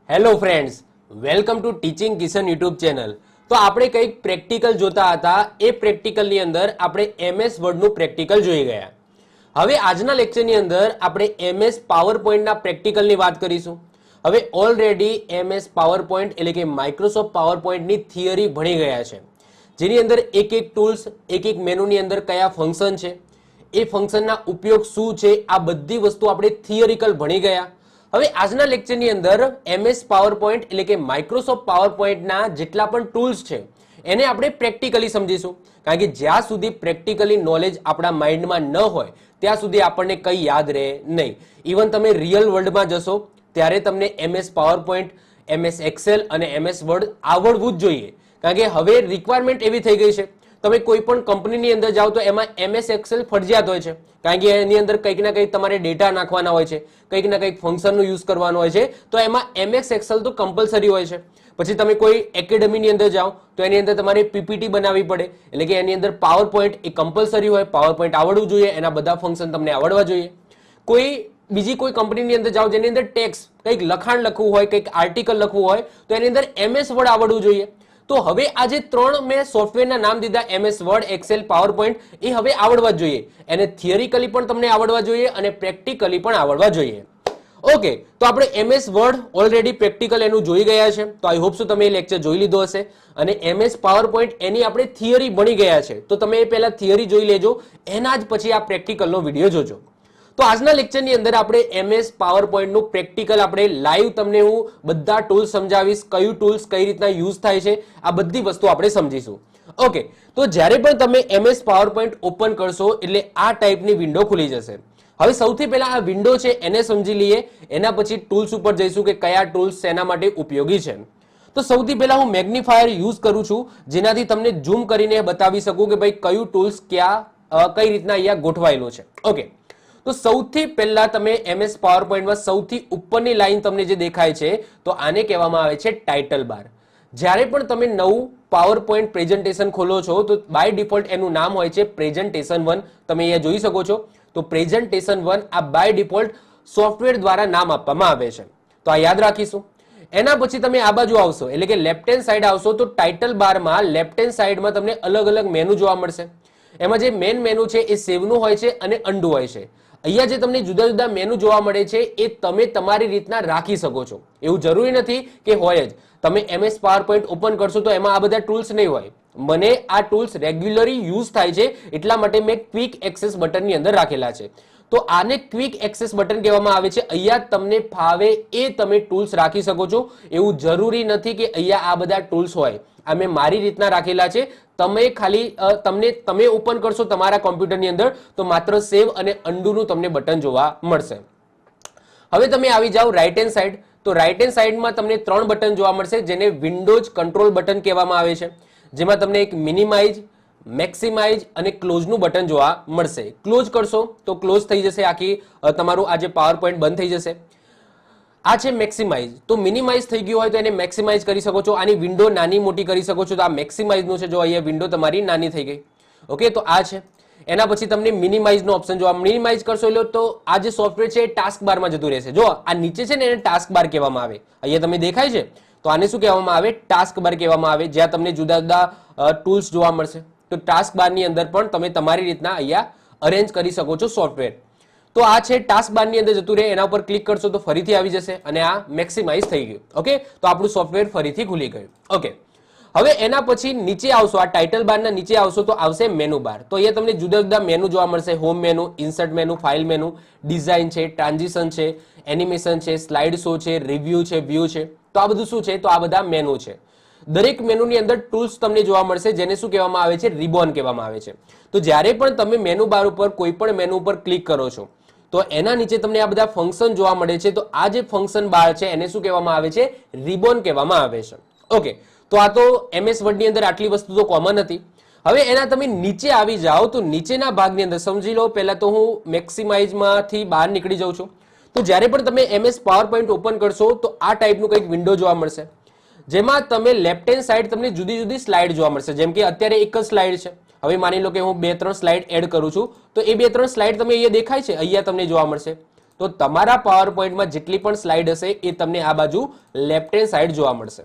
Hello friends, welcome to teaching Kishan YouTube channel. તો આપણે કંઈક પ્રેક્ટિકલ જોતા હતા. એ પ્રેક્ટિકલની અંદર આપણે એમએસ વર્ડનું પ્રેક્ટિકલ જોઈ ગયા. હવે આજના લેક્ચરની અંદર આપણે એમએસ પાવર પોઈન્ટના પ્રેક્ટિકલની વાત કરીશું. હવે ઓલરેડી એમએસ પાવર પોઈન્ટ એટલે કે માઇક્રોસોફ્ટ પાવર પોઈન્ટની થિયરી ભણી ગયા છે, જેની અંદર એક એક ટૂલ્સ, એક એક મેનુની અંદર કયા ફંક્શન છે, એ ફંક્શનના ઉપયોગ શું છે, આ બધી વસ્તુ આપણે થિયરિકલ ભણી ગયા. હવે આજના લેક્ચરની અંદર એમએસ પાવર પોઈન્ટ એટલે કે માઇક્રોસોફ્ટ પાવર પોઈન્ટના જેટલા પણ ટૂલ્સ છે એને આપણે પ્રેક્ટિકલી સમજીશું. કારણ કે જ્યાં સુધી પ્રેક્ટિકલી નોલેજ આપણા માઇન્ડમાં ન હોય ત્યાં સુધી આપણને કંઈ યાદ રહે નહીં. ઇવન તમે રિયલ વર્લ્ડમાં જશો ત્યારે તમને MS PowerPoint, MS Excel અને એમએસ વર્ડ આવડવું જ જોઈએ. કારણ કે હવે રિક્વાયરમેન્ટ એવી થઈ ગઈ છે, તમે કોઈ પણ કંપનીની અંદર જાઓ તો એમાં એમએસ એક્સેલ ફરજિયાત હોય છે. કારણ કે એની અંદર કંઈક ના કંઈક તમારે ડેટા નાખવાના હોય છે, કંઈક ના કંઈક ફંક્શનનો યુઝ કરવાનો હોય છે, તો એમાં એમએસ એક્સેલ તો કમ્પલસરી હોય છે. પછી તમે કોઈ એકેડમીની અંદર જાઓ તો એની અંદર તમારે પીપીટી બનાવવી પડે, એટલે કે એની અંદર પાવર પોઈન્ટ એ કમ્પલસરી હોય. પાવર પોઈન્ટ આવડવું જોઈએ, એના બધા ફંક્શન તમને આવડવા જોઈએ. બીજી કોઈ કંપનીની અંદર જાઓ જેની અંદર ટેક્સ, કંઈક લખાણ લખવું હોય, કંઈક આર્ટિકલ લખવું હોય, તો એની અંદર એમએસ વર્ડ આવડવું જોઈએ. તો હવે આ જે ત્રણ મેં સોફ્ટવેરના નામ દીધા, MS word, excel, power point, એ હવે આવડવા જ જોઈએ. એને થિયરિકલી પણ તમને આવડવા જોઈએ અને પ્રેક્ટિકલી પણ આવડવા જોઈએ. ઓકે, તો આપણે એમએસ વર્ડ ઓલરેડી પ્રેક્ટિકલ એનું જોઈ ગયા છે, તો આઈ હોપ સો તમે એ લેક્ચર જોઈ લીધો હશે. અને એમએસ પાવર પોઈન્ટ એની આપણે થિયરી ભણી ગયા છે, તો તમે એ પહેલા થિયરી જોઈ લેજો, એના જ પછી આ પ્રેક્ટિકલનો વિડીયો જોજો. તો આજના લેક્ચરની અંદર આપણે એમએસ પાવર પોઈન્ટનું પ્રેક્ટિકલ આપણે લાઈવ તમને હું બધા ટૂલ્સ સમજાવીશ, કયું ટૂલ્સ કઈ રીતના યુઝ થાય છે, આ બધી વસ્તુ આપણે સમજીશું. ઓકે, તો જ્યારે પણ તમે એમએસ પાવર પોઈન્ટ ઓપન કરશો એટલે આ ટાઈપની વિન્ડો ખુલી જશે. હવે સૌથી પહેલા આ વિન્ડો છે એને સમજી લઈએ, એના પછી ટૂલ્સ ઉપર જઈશું કે કયા ટૂલ્સ શેના માટે ઉપયોગી છે. તો સૌથી પહેલા હું મેગ્નિફાયર યુઝ કરું છું, જેનાથી તમને ઝૂમ કરીને બતાવી શકું કે ભાઈ કયું ટૂલ્સ ક્યાં કઈ રીતના અહીંયા ગોઠવાયેલું છે. ઓકે, તો સૌથી પહેલા તમે એમએસ પાવર પોઈન્ટમાં સૌથી ઉપરની લાઈન તમને જે દેખાય છે તો આને કહેવામાં આવે છે ટાઇટલ બાર. જ્યારે પણ તમે નવું પાવર પોઈન્ટ પ્રેઝન્ટેશન ખોલો છો તો બાય ડિફોલ્ટ એનું નામ હોય છે પ્રેઝન્ટેશન 1. તમે અહીંયા જોઈ શકો છો. તો પ્રેઝન્ટેશન 1 આ બાય ડિફોલ્ટ સોફ્ટવેર દ્વારા નામ આપવામાં આવે છે, તો આ યાદ રાખીશું. એના પછી તમે આ બાજુ આવશો એટલે કે લેફ્ટ હેન્ડ સાઈડ આવશો તો ટાઇટલ બારમાં લેફ્ટ હેન્ડ સાઈડમાં તમને અલગ અલગ મેનુ જોવા મળશે. એમાં જે મેન મેનુ છે એ સેવનું હોય છે અને અન્ડુ હોય છે. અહીંયા જે તમને જુદા જુદા મેનુ જોવા મળે છે એ તમે તમારી રીતના રાખી શકો છો. એવું જરૂરી નથી કે હોય જ. તમે એમએસ પાવર પોઈન્ટ ઓપન કરશો તો એમાં આ બધા ટૂલ્સ નહીં હોય. મને આ ટૂલ્સ રેગ્યુલરી યુઝ થાય છે એટલા માટે મેં ક્વિક એક્સેસ બટનની અંદર રાખેલા છે. તો આને ક્વિક એક્સેસ બટન કહેવામાં આવે છે. અહીંયા તમને ફાવે એ તમે ટૂલ્સ રાખી શકો છો. એવું જરૂરી નથી કે અહીંયા આ બધા ટૂલ્સ હોય. આ મેં મારી રીતના રાખેલા છે. તમે ખાલી તમે ઓપન કરશો તમારા કોમ્પ્યુટરની અંદર તો માત્ર સેવ અને અન્ડુનું તમને બટન જોવા મળશે. હવે તમે આવી જાઓ રાઈટ હેન્ડ સાઈડ. તો રાઈટ હેન્ડ સાઈડમાં તમને ત્રણ બટન જોવા મળશે, જેને વિન્ડોઝ કંટ્રોલ બટન કહેવામાં આવે છે. જેમાં તમને એક મિનિમાઇઝ, મેક્સિમાઇઝ અને ક્લોઝનું બટન જોવા મળશે. ક્લોઝ કરશો તો ક્લોઝ થઈ જશે, આખી તમારું આ જે પાવર પોઈન્ટ બંધ થઈ જશે. આ છે મેક્સિમાઇઝ. તો મિનિમાઇઝ થઈ ગયું હોય તો એને મેક્સિમાઇઝ કરી શકો છો. આની વિન્ડો નાની મોટી કરી શકો છો. તો આ મેક્સિમાઇઝનું છે, જો અહીંયા વિન્ડો તમારી નાની થઈ ગઈ. ઓકે, તો આ છે. એના પછી તમને મિનિમાઇઝનો ઓપ્શન જોવા, મિનિમાઇઝ કરશો એટલે તો આ જે સોફ્ટવેર છે એ ટાસ્ક બારમાં જતું રહેશે. જો આ નીચે છે ને એને ટાસ્ક બાર કહેવામાં આવે. અહીંયા તમને દેખાય છે તો આને શું કહેવામાં આવે? ટાસ્ક બાર કહેવામાં આવે, જ્યાં તમને જુદા જુદા ટૂલ્સ જોવા મળશે. તો ટાસ્ક બારની અંદર પણ તમે તમારી રીતના અહીંયા અરેન્જ કરી શકો છો સોફ્ટવેર. તો આ છે ટાસ્ક બારની અંદર જતું રહે, એના ઉપર ક્લિક કરશો તો ફરીથી આવી જશે અને આ મેક્સિમાઇઝ થઈ ગયું. ઓકે, તો આપણું સોફ્ટવેર ફરીથી ખુલી ગયું. ઓકે, હવે એના પછી નીચે આવશો, આ ટાઇટલ બારના નીચે આવશો તો આવશે મેનુ બાર. તો અહીંયા તમને જુદા જુદા મેનુ જોવા મળશે. Home menu, insert menu, file menu, design છે, ટ્રાન્ઝિશન છે, એનિમેશન છે, સ્લાઇડ શો છે, રિવ્યુ છે, વ્યૂ છે. તો આ બધું શું છે? તો આ બધા મેનુ છે. દરેક મેનુની અંદર ટૂલ્સ તમને જોવા મળશે, જેને શું કહેવામાં આવે છે? રિબોન કહેવામાં આવે છે. તો જ્યારે પણ તમે મેનુ બાર ઉપર કોઈ પણ મેનુ ઉપર ક્લિક કરો છો તો એના નીચે તમને આ બધા ફંક્શન જોવા મળે છે. તો આ જે ફંક્શન બાર છે એને શું કહેવામાં આવે છે? રિબોન કહેવામાં આવે છે. ઓકે, તો આ તો એમએસ વર્ડની અંદર આટલી વસ્તુ તો કોમન હતી. હવે એના તમે નીચે આવી જાઓ તો નીચેના ભાગની અંદર સમજી લો. પહેલા તો હું મેક્સિમાઇઝમાંથી બહાર નીકળી જાઉં છું. તો જ્યારે પણ તમે એમએસ પાવર પોઈન્ટ ઓપન કરશો તો આ ટાઈપનું કંઈક વિન્ડો જોવા મળશે, જેમાં તમે લેફ્ટ હેન્ડ સાઈડ તમને જુદી જુદી સ્લાઇડ જોવા મળશે. જેમ કે અત્યારે એક જ સ્લાઇડ છે. હવે માની લો કે હું 2-3 સ્લાઇડ એડ કરું છું તો એ 2-3 સ્લાઇડ તમે અહીંયા દેખાય છે, અહીંયા તમને જોવા મળશે. તો તમારા પાવર પોઈન્ટમાં જેટલી પણ સ્લાઇડ હશે એ તમને આ બાજુ લેફ્ટ હેન્ડ સાઈડ જોવા મળશે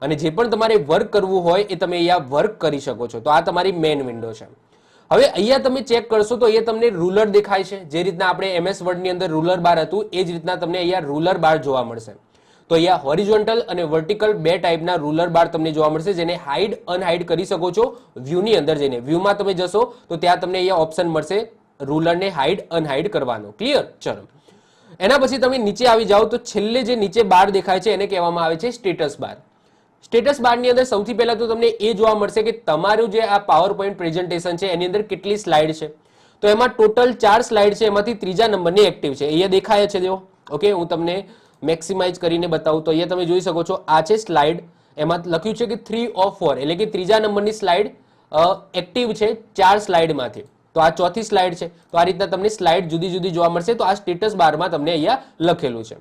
અને જે પણ તમારે વર્ક કરવું હોય એ તમે અહીંયા વર્ક કરી શકો છો. તો આ તમારી મેઇન વિન્ડો છે. હવે અહીંયા તમે ચેક કરશો તો અહીંયા તમને રૂલર દેખાય છે. જે રીતના આપણે એમએસ વર્ડની અંદર રૂલર બાર હતું એ જ રીતના તમને અહીંયા રૂલર બાર જોવા મળશે. તો અહીંયા હોરિઝોન્ટલ અને વર્ટિકલ બે ટાઈપના રૂલર બાર તમને જોવા મળશે, જેને હાઈડ અનહાઈડ કરી શકો છો વ્યૂની અંદર જઈને. વ્યૂમાં તમે જશો તો ત્યાં તમને અહીંયા ઓપ્શન મળશે રૂલરને હાઈડ અનહાઈડ કરવાનો. ક્લિયર? ચલો, એના પછી તમે નીચે આવી જાઓ તો છેલ્લે જે નીચે બાર દેખાય છે એને કહેવામાં આવે છે સ્ટેટસ બાર. સ્ટેટસ બારની અંદર સૌથી પહેલા તો તમને એ જોવા મળશે કે તમારું જે આ પાવર પોઈન્ટ પ્રેઝન્ટેશન છે એની અંદર કેટલી સ્લાઇડ છે. તો એમાં ટોટલ 4 સ્લાઇડ છે, એમાંથી ત્રીજા નંબરની એક્ટિવ છે. અહીંયા દેખાય છે જો. ઓકે, હું તમને મેક્સિમાઇઝ કરીને બતાવું તો અહીંયા તમે જોઈ શકો છો આ છે સ્લાઇડ. એમાં લખ્યું છે કે 3 of 4 એટલે કે ત્રીજા નંબરની સ્લાઇડ એક્ટિવ છે 4 સ્લાઇડમાંથી. તો આ ચોથી સ્લાઇડ છે. તો આ રીતના તમને સ્લાઇડ જુદી જુદી જોવા મળશે. તો આ સ્ટેટસ બારમાં તમને અહીંયા લખેલું છે.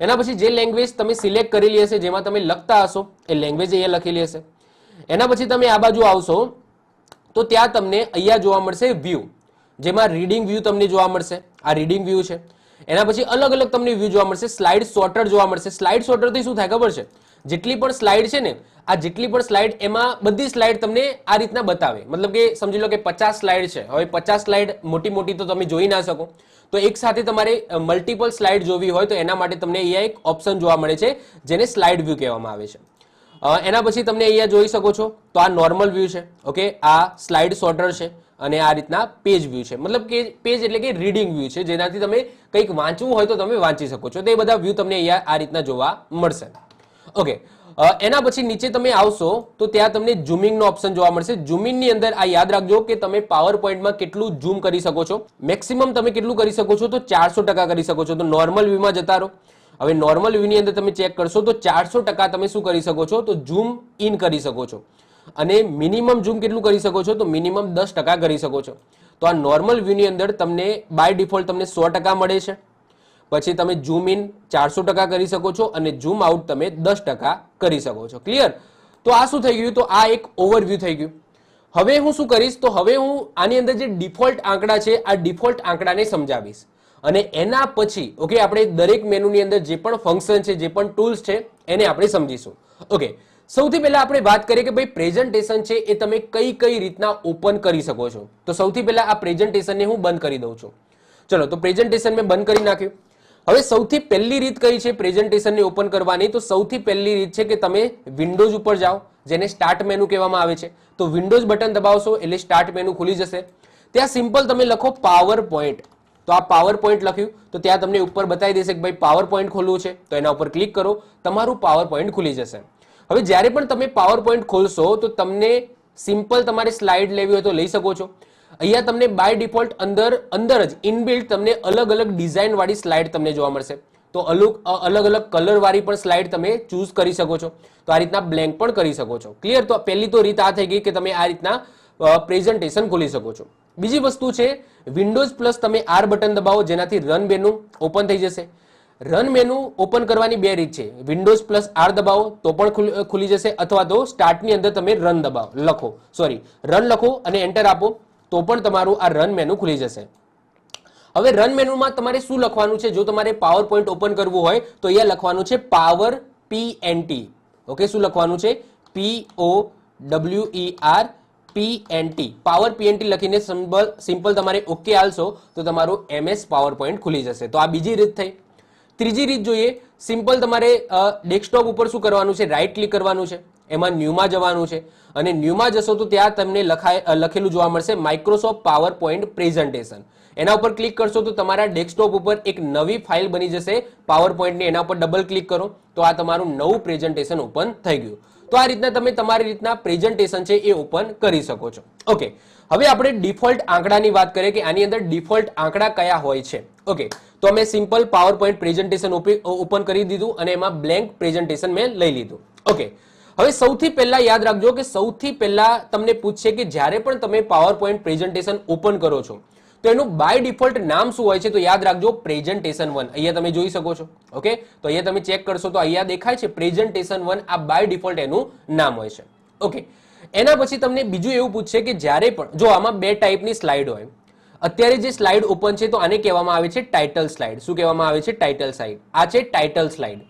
એના પછી જે લેંગ્વેજ તમે સિલેક્ટ કરેલી હશે, જેમાં તમે લખતા હશો એ લેંગ્વેજ અહીંયા લખેલી હશે. એના પછી તમે આ બાજુ આવશો તો ત્યાં તમને અહીંયા જોવા મળશે વ્યૂ, જેમાં રીડિંગ વ્યૂ તમને જોવા મળશે. આ રીડિંગ વ્યૂ છે. એના પછી અલગ અલગ તમને વ્યૂ જોવા મળશે. સ્લાઇડ સોર્ટર જોવા મળશે. સ્લાઇડ સોર્ટરથી શું થાય ખબર છે? જેટલી પણ સ્લાઇડ છે ને, આ જેટલી પણ સ્લાઇડ એમાં બધી સ્લાઇડ તમને આ રીતના બતાવે. મતલબ કે સમજી લો કે 50 સ્લાઇડ છે. હવે 50 સ્લાઇડ મોટી મોટી તો તમે જોઈ ના શકો. તો એક સાથે તમારે મલ્ટિપલ સ્લાઇડ જોવી હોય તો એના માટે તમને અહીંયા એક ઓપ્શન જોવા મળે છે, જેને સ્લાઇડ વ્યૂ કહેવામાં આવે છે. એના પછી તમને અહીંયા જોઈ શકો છો તો આ નોર્મલ વ્યૂ છે. ઓકે, આ સ્લાઇડ સોર્ટર છે અને આ રીતના પેજ વ્યૂ છે. મતલબ કે પેજ એટલે કે રીડિંગ વ્યૂ છે, જેનાથી તમે કંઈક વાંચવું હોય તો તમે વાંચી શકો છો. તો એ બધા વ્યૂ તમને અહીંયા આ રીતના જોવા મળશે. ઓકે, એના પછી નીચે તમે આવશો તો ત્યાં તમને ઝૂમિંગનો ઓપ્શન જોવા મળશે. ઝૂમિંગની અંદર આ યાદ રાખજો કે તમે પાવર પોઈન્ટમાં કેટલું ઝૂમ કરી શકો છો. મેક્સિમમ તમે કેટલું કરી શકો છો? તો 400% કરી શકો છો. તો નોર્મલ વ્યૂમાં જતા રહો. હવે નોર્મલ વ્યૂની અંદર તમે ચેક કરશો તો 400% તમે શું કરી શકો છો? તો ઝૂમ ઇન કરી શકો છો. અને મિનિમમ ઝૂમ કેટલું કરી શકો છો? તો મિનિમમ 10% કરી શકો છો. તો આ નોર્મલ વ્યૂની અંદર તમને બાય ડિફોલ્ટ તમને 100% મળે છે. પછી તમે ઝૂમ ઇન 400% કરી શકો છો અને ઝૂમ આઉટ તમે 10% કરી શકો છો. ક્લિયર? તો આ શું થઈ ગયું? તો આ એક ઓવરવ્યૂ થઈ ગયું. હવે હું શું કરીશ? તો હવે હું આની અંદર જે ડિફોલ્ટ આંકડા છે આ ડિફોલ્ટ આંકડાને સમજાવીશ અને એના પછી ઓકે આપણે દરેક મેનુની અંદર જે પણ ફંક્શન છે, જે પણ ટૂલ્સ છે એને આપણે સમજીશું. ઓકે, સૌથી પહેલા આપણે વાત કરીએ કે ભાઈ પ્રેઝન્ટેશન છે એ તમે કઈ કઈ રીતના ઓપન કરી શકો છો. તો સૌથી પહેલા આ પ્રેઝન્ટેશનને હું બંધ કરી દઉં છું. ચલો, તો પ્રેઝન્ટેશન મેં બંધ કરી નાખ્યું. હવે સૌથી પહેલી રીત કઈ છે પ્રેઝન્ટેશનને ઓપન કરવાની? તો સૌથી પહેલી રીત છે કે તમે વિન્ડોઝ ઉપર જાઓ, જેને સ્ટાર્ટ મેનુ કહેવામાં આવે છે. તો વિન્ડોઝ બટન દબાવશો એટલે સ્ટાર્ટ મેનુ ખુલી જશે. ત્યાં સિમ્પલ તમે લખો પાવર પોઈન્ટ. તો આ પાવર પોઈન્ટ લખ્યું તો ત્યાં તમને ઉપર બતાવી દેશે કે ભાઈ પાવર પોઈન્ટ ખોલવું છે. તો એના ઉપર ક્લિક કરો, તમારું પાવર પોઈન્ટ ખુલી જશે. હવે જ્યારે પણ તમે પાવર પોઈન્ટ ખોલશો તો તમને સિમ્પલ તમારે સ્લાઇડ લેવી હોય તો લઈ શકો છો. અહીંયા તમને બાય ડિફોલ્ટ અંદર જ ઇનબિલ્ટ તમને અલગ અલગ ડિઝાઇન વાળી સ્લાઇડ તમને જોવા મળશે. તો અલગ અલગ કલર વાળી પણ સ્લાઇડ તમે ચૂઝ કરી શકો છો. તો આ રીતના બ્લેન્ક પણ કરી શકો છો. ક્લિયર? તો પહેલી તો રીત આ થઈ ગઈ કે તમે આ રીતના પ્રેઝન્ટેશન ખોલી શકો છો. બીજી વસ્તુ છે વિન્ડોઝ પ્લસ તમે આર બટન દબાવો, જેનાથી રન મેનુ ઓપન થઈ જશે. રન મેનુ ઓપન કરવાની બે રીત છે. વિન્ડોઝ પ્લસ આર દબાવો તો પણ ખુલી જશે, અથવા તો સ્ટાર્ટની અંદર તમે રન લખો અને એન્ટર આપો તો પણ તમારું આ રન મેનુ ખુલી જશે. હવે રન મેનુમાં તમારે શું લખવાનું છે? જો તમારે પાવર પોઈન્ટ ઓપન કરવું હોય તો અહીંયા લખવાનું છે પાવર PNT. ઓકે, શું લખવાનું છે? POWER પાવર PNT લખીને સિમ્પલ તમારે ઓકે આલશો તો તમારું MS પાવર પોઈન્ટ ખુલી જશે. તો આ બીજી રીત થઈ. ત્રીજી રીત જોઈએ. સિમ્પલ તમારે ડેસ્કટોપ ઉપર શું કરવાનું છે? રાઈટ ક્લિક કરવાનું છે. એમાં ન્યૂમાં જવાનું છે અને ન્યૂમાં જશો તો ત્યાં તમને લખેલું જોવા મળશે માઇક્રોસોફ્ટ પાવર પોઈન્ટ પ્રેઝન્ટેશન. એના ઉપર ક્લિક કરશો તો તમારા ડેસ્કટોપ ઉપર એક નવી ફાઇલ બની જશે પાવર પોઈન્ટની. એના ઉપર ડબલ ક્લિક કરો તો આ તમારું નવું પ્રેઝન્ટેશન ઓપન થઈ ગયું. તો આ રીતના તમે તમારી રીતના પ્રેઝન્ટેશન છે એ ઓપન કરી શકો છો. ઓકે, હવે આપણે ડિફોલ્ટ આંકડાની વાત કરીએ કે આની અંદર ડિફોલ્ટ આંકડા કયા હોય છે. ઓકે, તો અમે simple power point presentation open કરી દીધું અને એમાં બ્લેન્ક પ્રેઝન્ટેશન મેં લઈ લીધું. ઓકે, હવે સૌથી પહેલા યાદ રાખજો કે સૌથી પહેલા તમને પૂછશે કે જ્યારે પણ તમે પાવર પોઈન્ટ પ્રેઝન્ટેશન ઓપન કરો છો તો એનું બાય ડિફોલ્ટ નામ શું હોય છે? તો યાદ રાખજો પ્રેઝન્ટેશન 1. અહીંયા તમે જોઈ શકો છો. ઓકે, તો અહીંયા તમે ચેક કરશો તો અહીંયા દેખાય છે પ્રેઝન્ટેશન 1. આ બાય ડિફોલ્ટ એનું નામ હોય છે. ઓકે, એના પછી તમને બીજું એવું પૂછશે કે જ્યારે પણ જો આમાં બે ટાઈપની સ્લાઇડ હોય, અત્યારે જે સ્લાઇડ ઓપન છે તો આને કહેવામાં આવે છે ટાઇટલ સ્લાઇડ. શું કહેવામાં આવે છે? Title slide. આ છે ટાઇટલ સ્લાઇડ.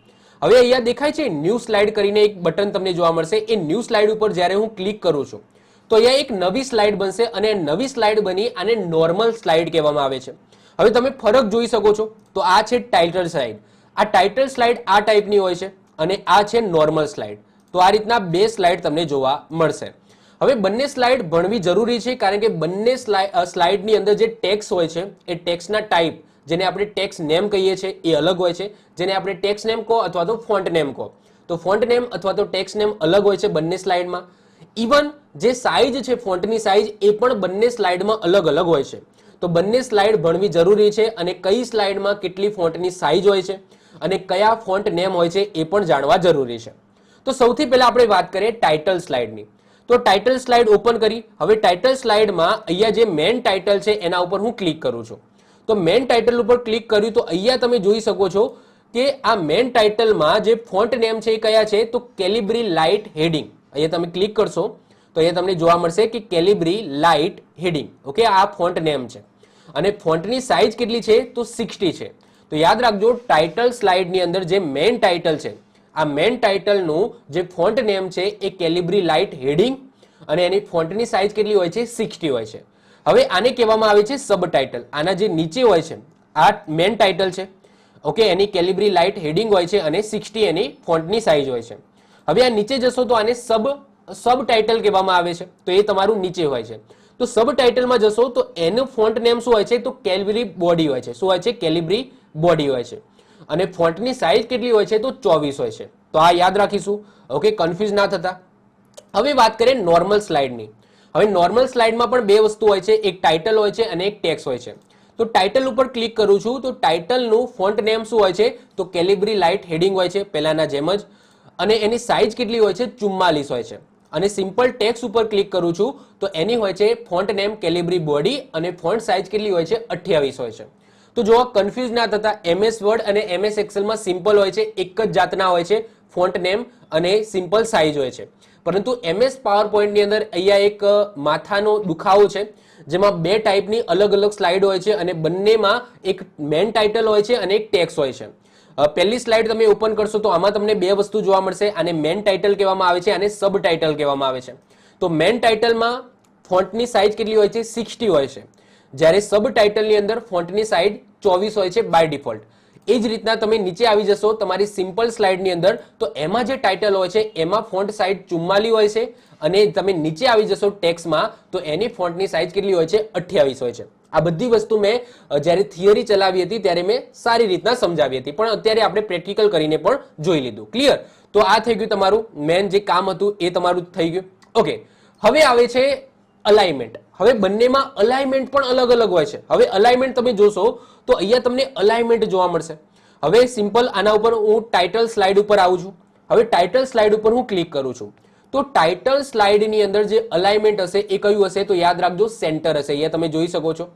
હવે અહીંયા દેખાય છે ન્યૂ સ્લાઇડ કરીને એક બટન તમને જોવા મળશે. એ ન્યૂ સ્લાઇડ ઉપર જ્યારે હું ક્લિક કરું છું તો અહીંયા એક નવી સ્લાઇડ બનશે અને નવી સ્લાઇડ બની આને નોર્મલ સ્લાઇડ કહેવામાં આવે છે. હવે તમે ફરક જોઈ શકો છો તો આ છે ટાઇટલ સ્લાઇડ. આ ટાઇટલ સ્લાઇડ આ ટાઈપની હોય છે અને આ છે નોર્મલ સ્લાઇડ. તો આ રીતના બે સ્લાઇડ તમને જોવા મળશે. હવે બંને સ્લાઇડ ભણવી જરૂરી છે કારણ કે બંને સ્લાઇડની અંદર જે ટેક્સ હોય છે એ ટેક્સના ટાઈપ, જેને આપણે ટેક્સ નેમ કહીએ છીએ, એ અલગ હોય છે. જેને આપણે ટેક્સ નેમ કહો અથવા તો ફોન્ટ નેમ કહો, તો ફોન્ટ નેમ અથવા તો ટેક્સ નેમ અલગ હોય છે બંને સ્લાઇડમાં. ઇવન જે સાઇઝ છે, ફોન્ટની સાઇઝ, એ પણ બંને સ્લાઇડમાં અલગ અલગ હોય છે. તો બંને સ્લાઇડ ભણવી જરૂરી છે અને કઈ સ્લાઇડમાં કેટલી ફોન્ટની સાઇઝ હોય છે અને કયા ફોન્ટ નેમ હોય છે એ પણ જાણવા જરૂરી છે. તો સૌથી પહેલા આપણે વાત કરીએ ટાઇટલ સ્લાઇડની. તો ટાઇટલ સ્લાઇડ ઓપન કરી. હવે ટાઇટલ સ્લાઇડમાં અહીંયા જે મેન ટાઇટલ છે એના ઉપર હું ક્લિક કરું છું. તો મેન ટાઇટલ ઉપર ક્લિક કર્યું તો અહીંયા તમે જોઈ શકો છો કે આ મેન ટાઇટલમાં જે ફોન્ટ નેમ છે એ કયા છે? તો કેલિબ્રી લાઇટ હેડિંગ. અહીંયા તમે ક્લિક કરશો તો અહીંયા તમને જોવા મળશે કે કેલિબ્રી લાઇટ હેડિંગ. ઓકે, આ ફોન્ટ નેમ છે અને ફોન્ટની સાઇઝ કેટલી છે? તો 60 છે. તો યાદ રાખજો, ટાઇટલ સ્લાઇડની અંદર જે મેન ટાઇટલ છે, આ મેન ટાઇટલનું જે ફોન્ટ નેમ છે એ કેલિબ્રી લાઇટ હેડિંગ અને એની ફોન્ટની સાઇઝ કેટલી હોય છે? 60 હોય છે. હવે આને કહેવામાં આવે છે સબ ટાઇટલ. આના જે નીચે હોય છે આ મેન ટાઇટલ છે. ઓકે, એની કેલિબ્રી લાઇટ હેડિંગ હોય છે અને 60 એની ફોન્ટની સાઇઝ હોય છે. હવે આ નીચે જશો તો આને સબ ટાઇટલ કહેવામાં આવે છે. તો એ તમારું નીચે હોય છે. તો સબ ટાઇટલમાં જશો તો એનું ફોન્ટ નેમ શું હોય છે? તો કેલિબ્રી બોડી હોય છે. શું હોય છે? કેલિબ્રી બોડી હોય છે. અને ફોન્ટની સાઇઝ કેટલી હોય છે? તો 24 હોય છે. તો આ યાદ રાખીશું. ઓકે, કન્ફ્યુઝ ના થતા. હવે વાત કરીએ નોર્મલ સ્લાઇડની. હવે નોર્મલ સ્લાઇડમાં પણ બે વસ્તુ હોય છે, એક ટાઇટલ હોય છે અને એક ટેક્સ હોય છે. તો ટાઇટલ ઉપર ક્લિક કરું છું તો ટાઇટલનું ફોન્ટ નેમ શું હોય છે? તો કેલિબ્રી લાઇટ હેડિંગ હોય છે પહેલાના જેમ જ, અને એની સાઇઝ કેટલી હોય છે? 44 હોય છે. અને સિમ્પલ ટેક્સ ઉપર ક્લિક કરું છું તો એની હોય છે ફોન્ટ નેમ કેલિબ્રી બોડી અને ફોન્ટ સાઇઝ કેટલી હોય છે? 28 હોય છે. તો જો કન્ફ્યુઝ ના થતા, MS વર્ડ અને MS એક્સેલમાં સિમ્પલ હોય છે, એક જ જાતના હોય છે ફોન્ટ નેમ અને સિમ્પલ સાઇઝ હોય છે. પરંતુ MS પાવર પોઈન્ટની અંદર અહીંયા એક માથાનો દુખાવો છે, જેમાં બે ટાઈપની અલગ અલગ સ્લાઇડ હોય છે અને બંનેમાં એક મેન ટાઇટલ હોય છે અને એક ટેક્સ હોય છે. પહેલી સ્લાઇડ તમે ઓપન કરશો તો આમાં તમને બે વસ્તુ જોવા મળશે. આને મેન ટાઇટલ કહેવામાં આવે છે અને સબ ટાઇટલ કહેવામાં આવે છે. તો મેન ટાઇટલમાં ફોન્ટની સાઇઝ કેટલી હોય છે? 60 હોય છે. જ્યારે સબ ટાઇટલની અંદર ફોન્ટની સાઇઝ 24 હોય છે બાય ડિફોલ્ટ. એ જ રીતના તમે નીચે આવી જશો તમારી સિમ્પલ સ્લાઇડની અંદર તો એમાં જે ટાઇટલ હોય છે એમાં ફોન્ટ સાઇઝ 44 હોય છે અને તમે નીચે આવી જશો ટેક્સમાં તો એની ફોન્ટની સાઇઝ કેટલી હોય છે? 28 હોય છે. આ બધી વસ્તુ મેં જ્યારે થિયરી ચલાવી હતી ત્યારે મેં સારી રીતના સમજાવી હતી, પણ અત્યારે આપણે પ્રેક્ટિકલ કરીને પણ જોઈ લીધું. ક્લિયર? તો આ થઈ ગયું તમારું મેન જે કામ હતું એ તમારું થઈ ગયું. ઓકે, હવે આવે છે અલાઇનમેન્ટ. હવે બંનેમાં અલાઇનમેન્ટ પણ અલગ અલગ હોય છે. હવે અલાઇનમેન્ટ તમે જોશો તો અહીંયા તમને અલાઇનમેન્ટ જોવા મળશે. હવે સિમ્પલ આના ઉપર હું ટાઇટલ સ્લાઇડ ઉપર આવું છું. હવે ટાઇટલ સ્લાઇડ ઉપર હું ક્લિક કરું છું તો ટાઇટલ સ્લાઇડની અંદર જે અલાઇનમેન્ટ હશે એ કયું હશે? તો યાદ રાખજો, સેન્ટર હશે. અહીંયા તમે જોઈ શકો છો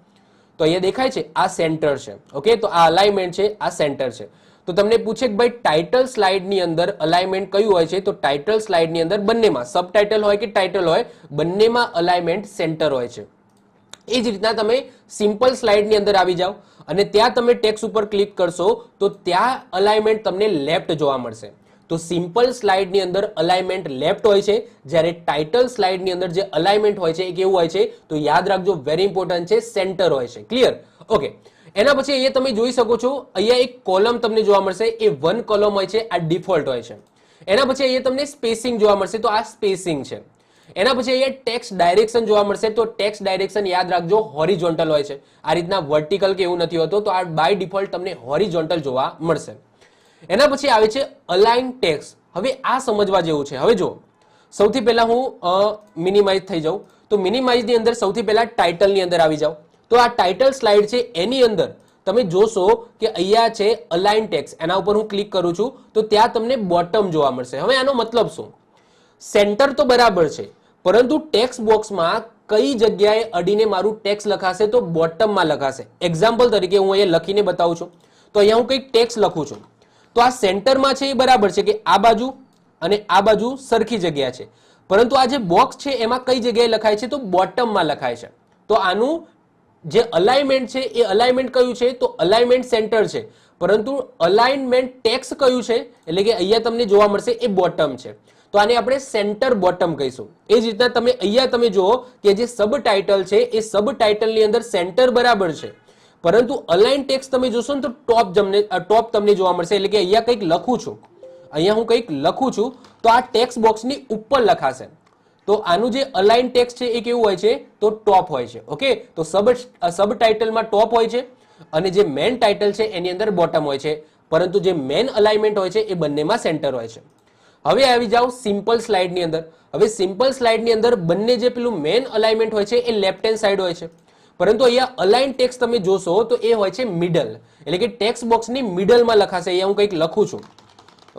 તો અહીંયા દેખાય છે આ સેન્ટર છે. ઓકે, તો આ અલાઇનમેન્ટ છે, આ સેન્ટર છે. તો તમને પૂછે કે ભાઈ ટાઇટલ સ્લાઇડની અંદર અલાઇનમેન્ટ કયું હોય છે? તો ટાઇટલ સ્લાઇડની અંદર બંનેમાં, સબ ટાઇટલ હોય કે ટાઇટલ હોય, બંનેમાં અલાઇનમેન્ટ સેન્ટર હોય છે. એ જ રીતના તમે સિમ્પલ સ્લાઇડની અંદર આવી જાઓ અને ત્યાં તમે ટેક્સ ઉપર ક્લિક કરશો તો ત્યાં અલાઇનમેન્ટ તમને લેફ્ટ જોવા મળશે. તો સિમ્પલ સ્લાઇડની અંદર અલાઇનમેન્ટ લેફ્ટ હોય છે, જ્યારે ટાઇટલ સ્લાઇડની અંદર જે અલાઇનમેન્ટ હોય છે એ કેવું હોય છે? તો યાદ રાખજો, વેરી ઇમ્પોર્ટન્ટ છે, સેન્ટર હોય છે. ક્લિયર? ઓકે, એના પછી અહીંયા તમે જોઈ શકો છો અહીંયા એક કોલમ તમને જોવા મળશે, એ 1 કોલમ હોય છે, આ ડિફોલ્ટ હોય છે. એના પછી અહીંયા તમને સ્પેસિંગ જોવા મળશે, તો આ સ્પેસિંગ છે. એના પછી અહીંયા ટેક્સ્ટ ડાયરેક્શન જોવા મળશે, તો ટેક્સ્ટ ડાયરેક્શન યાદ રાખજો હોરિઝોન્ટલ હોય છે. આ રીતના વર્ટિકલ કે એવું નથી હોતું, તો આ બાય ડિફોલ્ટ તમને હોરિઝોન્ટલ જોવા મળશે. એના પછી આવે છે અલાઇન ટેક્સ્ટ. હવે આ સમજવા જેવું છે. હવે જો સૌથી પહેલા હું મિનિમાઇઝ થઈ જાઉં તો મિનિમાઇઝની અંદર સૌથી પહેલા ટાઇટલની અંદર આવી જાઓ તો આ ટાઇટલ સ્લાઇડ છે એની અંદર તમે જોશો કે અહીંયા છે અલાઇન ટેક્સ્ટ. એના ઉપર હું ક્લિક કરું છું તો ત્યાં તમને બોટમ જોવા મળશે. હવે આનો મતલબ શું? સેન્ટર તો બરાબર છે, પરંતુ ટેક્સ્ટ બોક્સમાં કઈ જગ્યાએ અડીને મારું ટેક્સ્ટ લખાશે? તો બોટમમાં લખાશે. એક્ઝામ્પલ તરીકે હું અહીંયા લખીને બતાવું છું. તો અહીંયા હું કંઈક ટેક્સ્ટ લખું છું તો આ સેન્ટરમાં છે એ બરાબર છે કે આ બાજુ અને આ બાજુ સરખી જગ્યા છે, પરંતુ આ જે બોક્સ છે એમાં કઈ જગ્યાએ લખાય છે? તો બોટમમાં લખાય છે. તો આનું જે અલાઇનમેન્ટ છે એ અલાઇનમેન્ટ કયું છે તો અલાઇનમેન્ટ સેન્ટર છે, પરંતુ અલાઇનમેન્ટ ટેક્સ કયું છે એટલે કે અહીંયા તમને જોવા મળશે એ બોટમ છે, તો આને આપણે સેન્ટર બોટમ કહીશું. એ જ રીતના તમે અહીંયા તમે જુઓ કે જે સબ ટાઇટલ છે એ સબ ટાઇટલની અંદર સેન્ટર બરાબર છે, પરંતુ અલાઇન ટેક્સ તમે જોશો ને તો ટોપ તમને જોવા મળશે. એટલે કે અહીંયા કંઈક લખું છું, અહીંયા હું કંઈક લખું છું તો આ ટેક્સ્ટ બોક્સની ઉપર લખાશે. તો આનું જે અલાઇન ટેક્સ્ટ છે એ કેવું હોય છે તો ટોપ હોય છે. ઓકે, તો સબ ટાઇટલમાં ટોપ હોય છે અને જે મેન ટાઇટલ છે એની અંદર બોટમ હોય છે, પરંતુ જે મેન અલાઇનમેન્ટ હોય છે એ બંનેમાં સેન્ટર હોય છે. હવે આવી જાઓ સિમ્પલ સ્લાઇડની અંદર. હવે સિમ્પલ સ્લાઇડની અંદર બંને જે પેલું મેન અલાઇનમેન્ટ હોય છે એ લેફ્ટ હેન્ડ સાઈડ હોય છે, પરંતુ અહીંયા અલાઇન ટેક્સ્ટ તમે જોશો તો એ હોય છે મિડલ, એટલે કે ટેક્સ્ટ બોક્સની મિડલમાં લખાશે. અહીંયા હું કંઈક લખું છું,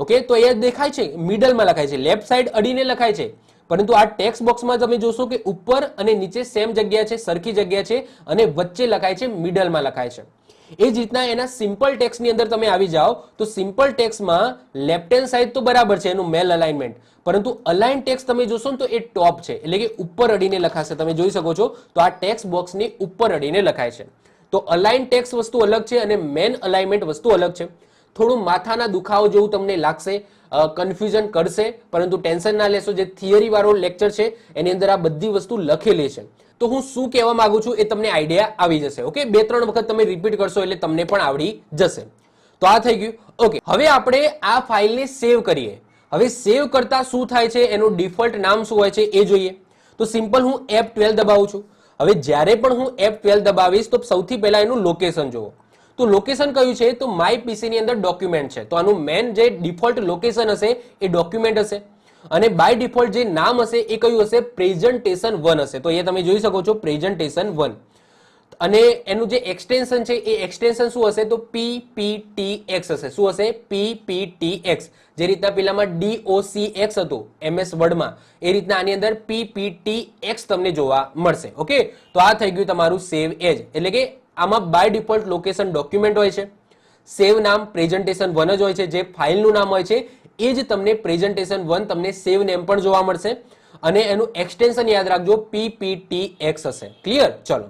ઓકે, તો અહીંયા દેખાય છે મિડલમાં લખાય છે, લેફ્ટ સાઈડ અડીને લખાય છે, પરંતુ આ ટેક્સ્ટ બોક્સમાં તમે જોશો કે ઉપર અને નીચે સેમ જગ્યા છે, સરખી જગ્યા છે અને વચ્ચે લખાય છે, મિડલમાં લખાય છે. એ જ રીતના એના સિમ્પલ ટેક્સ્ટની અંદર તમે આવી જાઓ તો સિમ્પલ ટેક્સ્ટમાં લેફ્ટ હેન્ડ સાઈડ તો બરાબર છે એનું મેલ અલાઇનમેન્ટ, પરંતુ અલાઇન ટેક્સ્ટ તમે જોશો ને તો એ ટોપ છે, એટલે કે ઉપર અડીને લખાશે. તમે જોઈ શકો છો તો આ ટેક્સ્ટ બોક્સની ઉપર અડીને લખાય છે. તો અલાઇન ટેક્સ્ટ વસ્તુ અલગ છે અને મેન અલાઇનમેન્ટ વસ્તુ અલગ છે. થોડું માથાના દુખાવો જેવું તમને લાગશે, કન્ફ્યુઝન કરશે, પરંતુ ટેન્શન ના લેશો. જે થિયરી વાળો લેક્ચર છે એની અંદર આ બધી વસ્તુ લખેલી છે. તો હું શું કહેવા માંગુ છું એ તમને આઈડિયા આવી જશે. ઓકે, 2-3 વખત તમે રિપીટ કરશો એટલે તમને પણ આવડી જશે. તો આ થઈ ગયું. ઓકે, હવે આપણે આ ફાઇલને સેવ કરીએ. હવે સેવ કરતા શું થાય છે, એનું ડિફોલ્ટ નામ શું હોય છે એ જોઈએ. તો સિમ્પલ હું F12 દબાવું છું. હવે જ્યારે પણ હું F12 દબાવીશ તો સૌથી પહેલા એનું લોકેશન જુઓ. તો લોકેશન કયું છે તો માય પીસી ની અંદર ડોક્યુમેન્ટ છે, તો આનું મેન જે ડિફોલ્ટ લોકેશન હશે એ ડોક્યુમેન્ટ હશે અને બાય ડિફોલ્ટ જે નામ હશે એ કયું હશે પ્રેઝન્ટેશન 1 હશે. તો અહીંયા તમે જોઈ શકો છો પ્રેઝન્ટેશન 1 અને એનું જે એક્સટેન્શન છે એ એક્સટેન્શન શું હશે તો PPTX હશે. શું હશે PPTX. જે રીતના પેલામાં DOCX હતું MS વર્ડમાં, એ રીતના આની અંદર PPTX તમને જોવા મળશે. ઓકે, તો આ થઈ ગયું તમારું સેવ એજ, એટલે કે આમાં બાય ડિફોલ્ટ લોકેશન ડોક્યુમેન્ટ હોય છે, સેવ નામ પ્રેઝન્ટેશન 1 જ હોય છે, જે ફાઇલનું નામ હોય છે એ જ તમને પ્રેઝન્ટેશન 1 તમને સેવ નેમ પણ જોવા મળશે અને એનું એક્સટેન્શન યાદ રાખજો PPTX હશે. ક્લિયર? ચલો,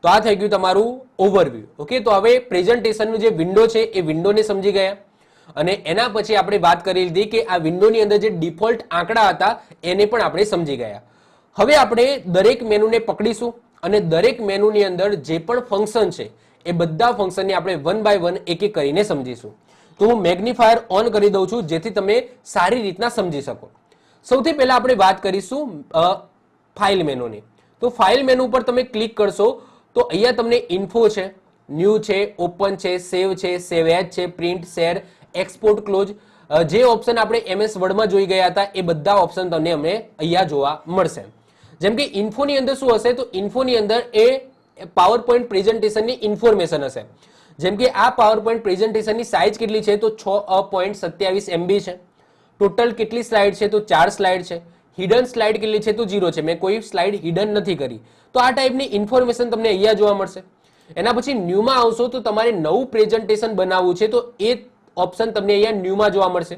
તો આ થઈ ગયું તમારું ઓવરવ્યુ. ઓકે, તો હવે પ્રેઝન્ટેશનનું જે વિન્ડો છે એ વિન્ડોને સમજી ગયા અને એના પછી આપણે વાત કરી લીધી કે આ વિન્ડોની અંદર જે ડિફોલ્ટ આંકડા હતા એને પણ આપણે સમજી ગયા. હવે આપણે દરેક મેનુને પકડીશું અને દરેક મેનુની અંદર જે પણ ફંક્શન છે એ બધા ફંક્શનને આપણે 1 બાય 1 એક એક કરીને સમજીશું. તો હું મેગ્નિફાયર ઓન કરી દઉં છું જેથી તમે સારી રીતના સમજી શકો. સૌથી પહેલા આપણે વાત કરીશું ફાઇલ મેનુની. તો ફાઇલ મેનુ પર તમે ક્લિક કરશો તો અહીંયા તમને ઇન્ફો છે, ન્યૂ છે, ઓપન છે, સેવ છે, સેવ એઝ છે, પ્રિન્ટ, શેર, એક્સપોર્ટ, ક્લોઝ, જે ઓપ્શન આપણે MS વર્ડમાં જોઈ ગયા હતા એ બધા ઓપ્શન તમને અમને અહીંયા જોવા મળશે. જેમ કે ઇન્ફોની અંદર શું હશે તો ઇન્ફોની અંદર એ પાવર પોઈન્ટ પ્રેઝન્ટેશનની ઇન્ફોર્મેશન હશે. જેમ કે આ પાવર પોઈન્ટ પ્રેઝન્ટેશનની સાઇઝ કેટલી છે તો 6.27 MB છે. ટોટલ કેટલી સ્લાઇડ છે તો 4 સ્લાઇડ છે. હિડન સ્લાઇડ કેટલી છે તો 0 છે. મેં કોઈ સ્લાઇડ હિડન નથી કરી. તો આ ટાઈપની ઇન્ફોર્મેશન તમને અહીંયા જોવા મળશે. એના પછી ન્યૂમાં આવશો તો તમારે નવું પ્રેઝન્ટેશન બનાવવું છે તો એ ઓપ્શન તમને અહીંયા ન્યૂમાં જોવા મળશે.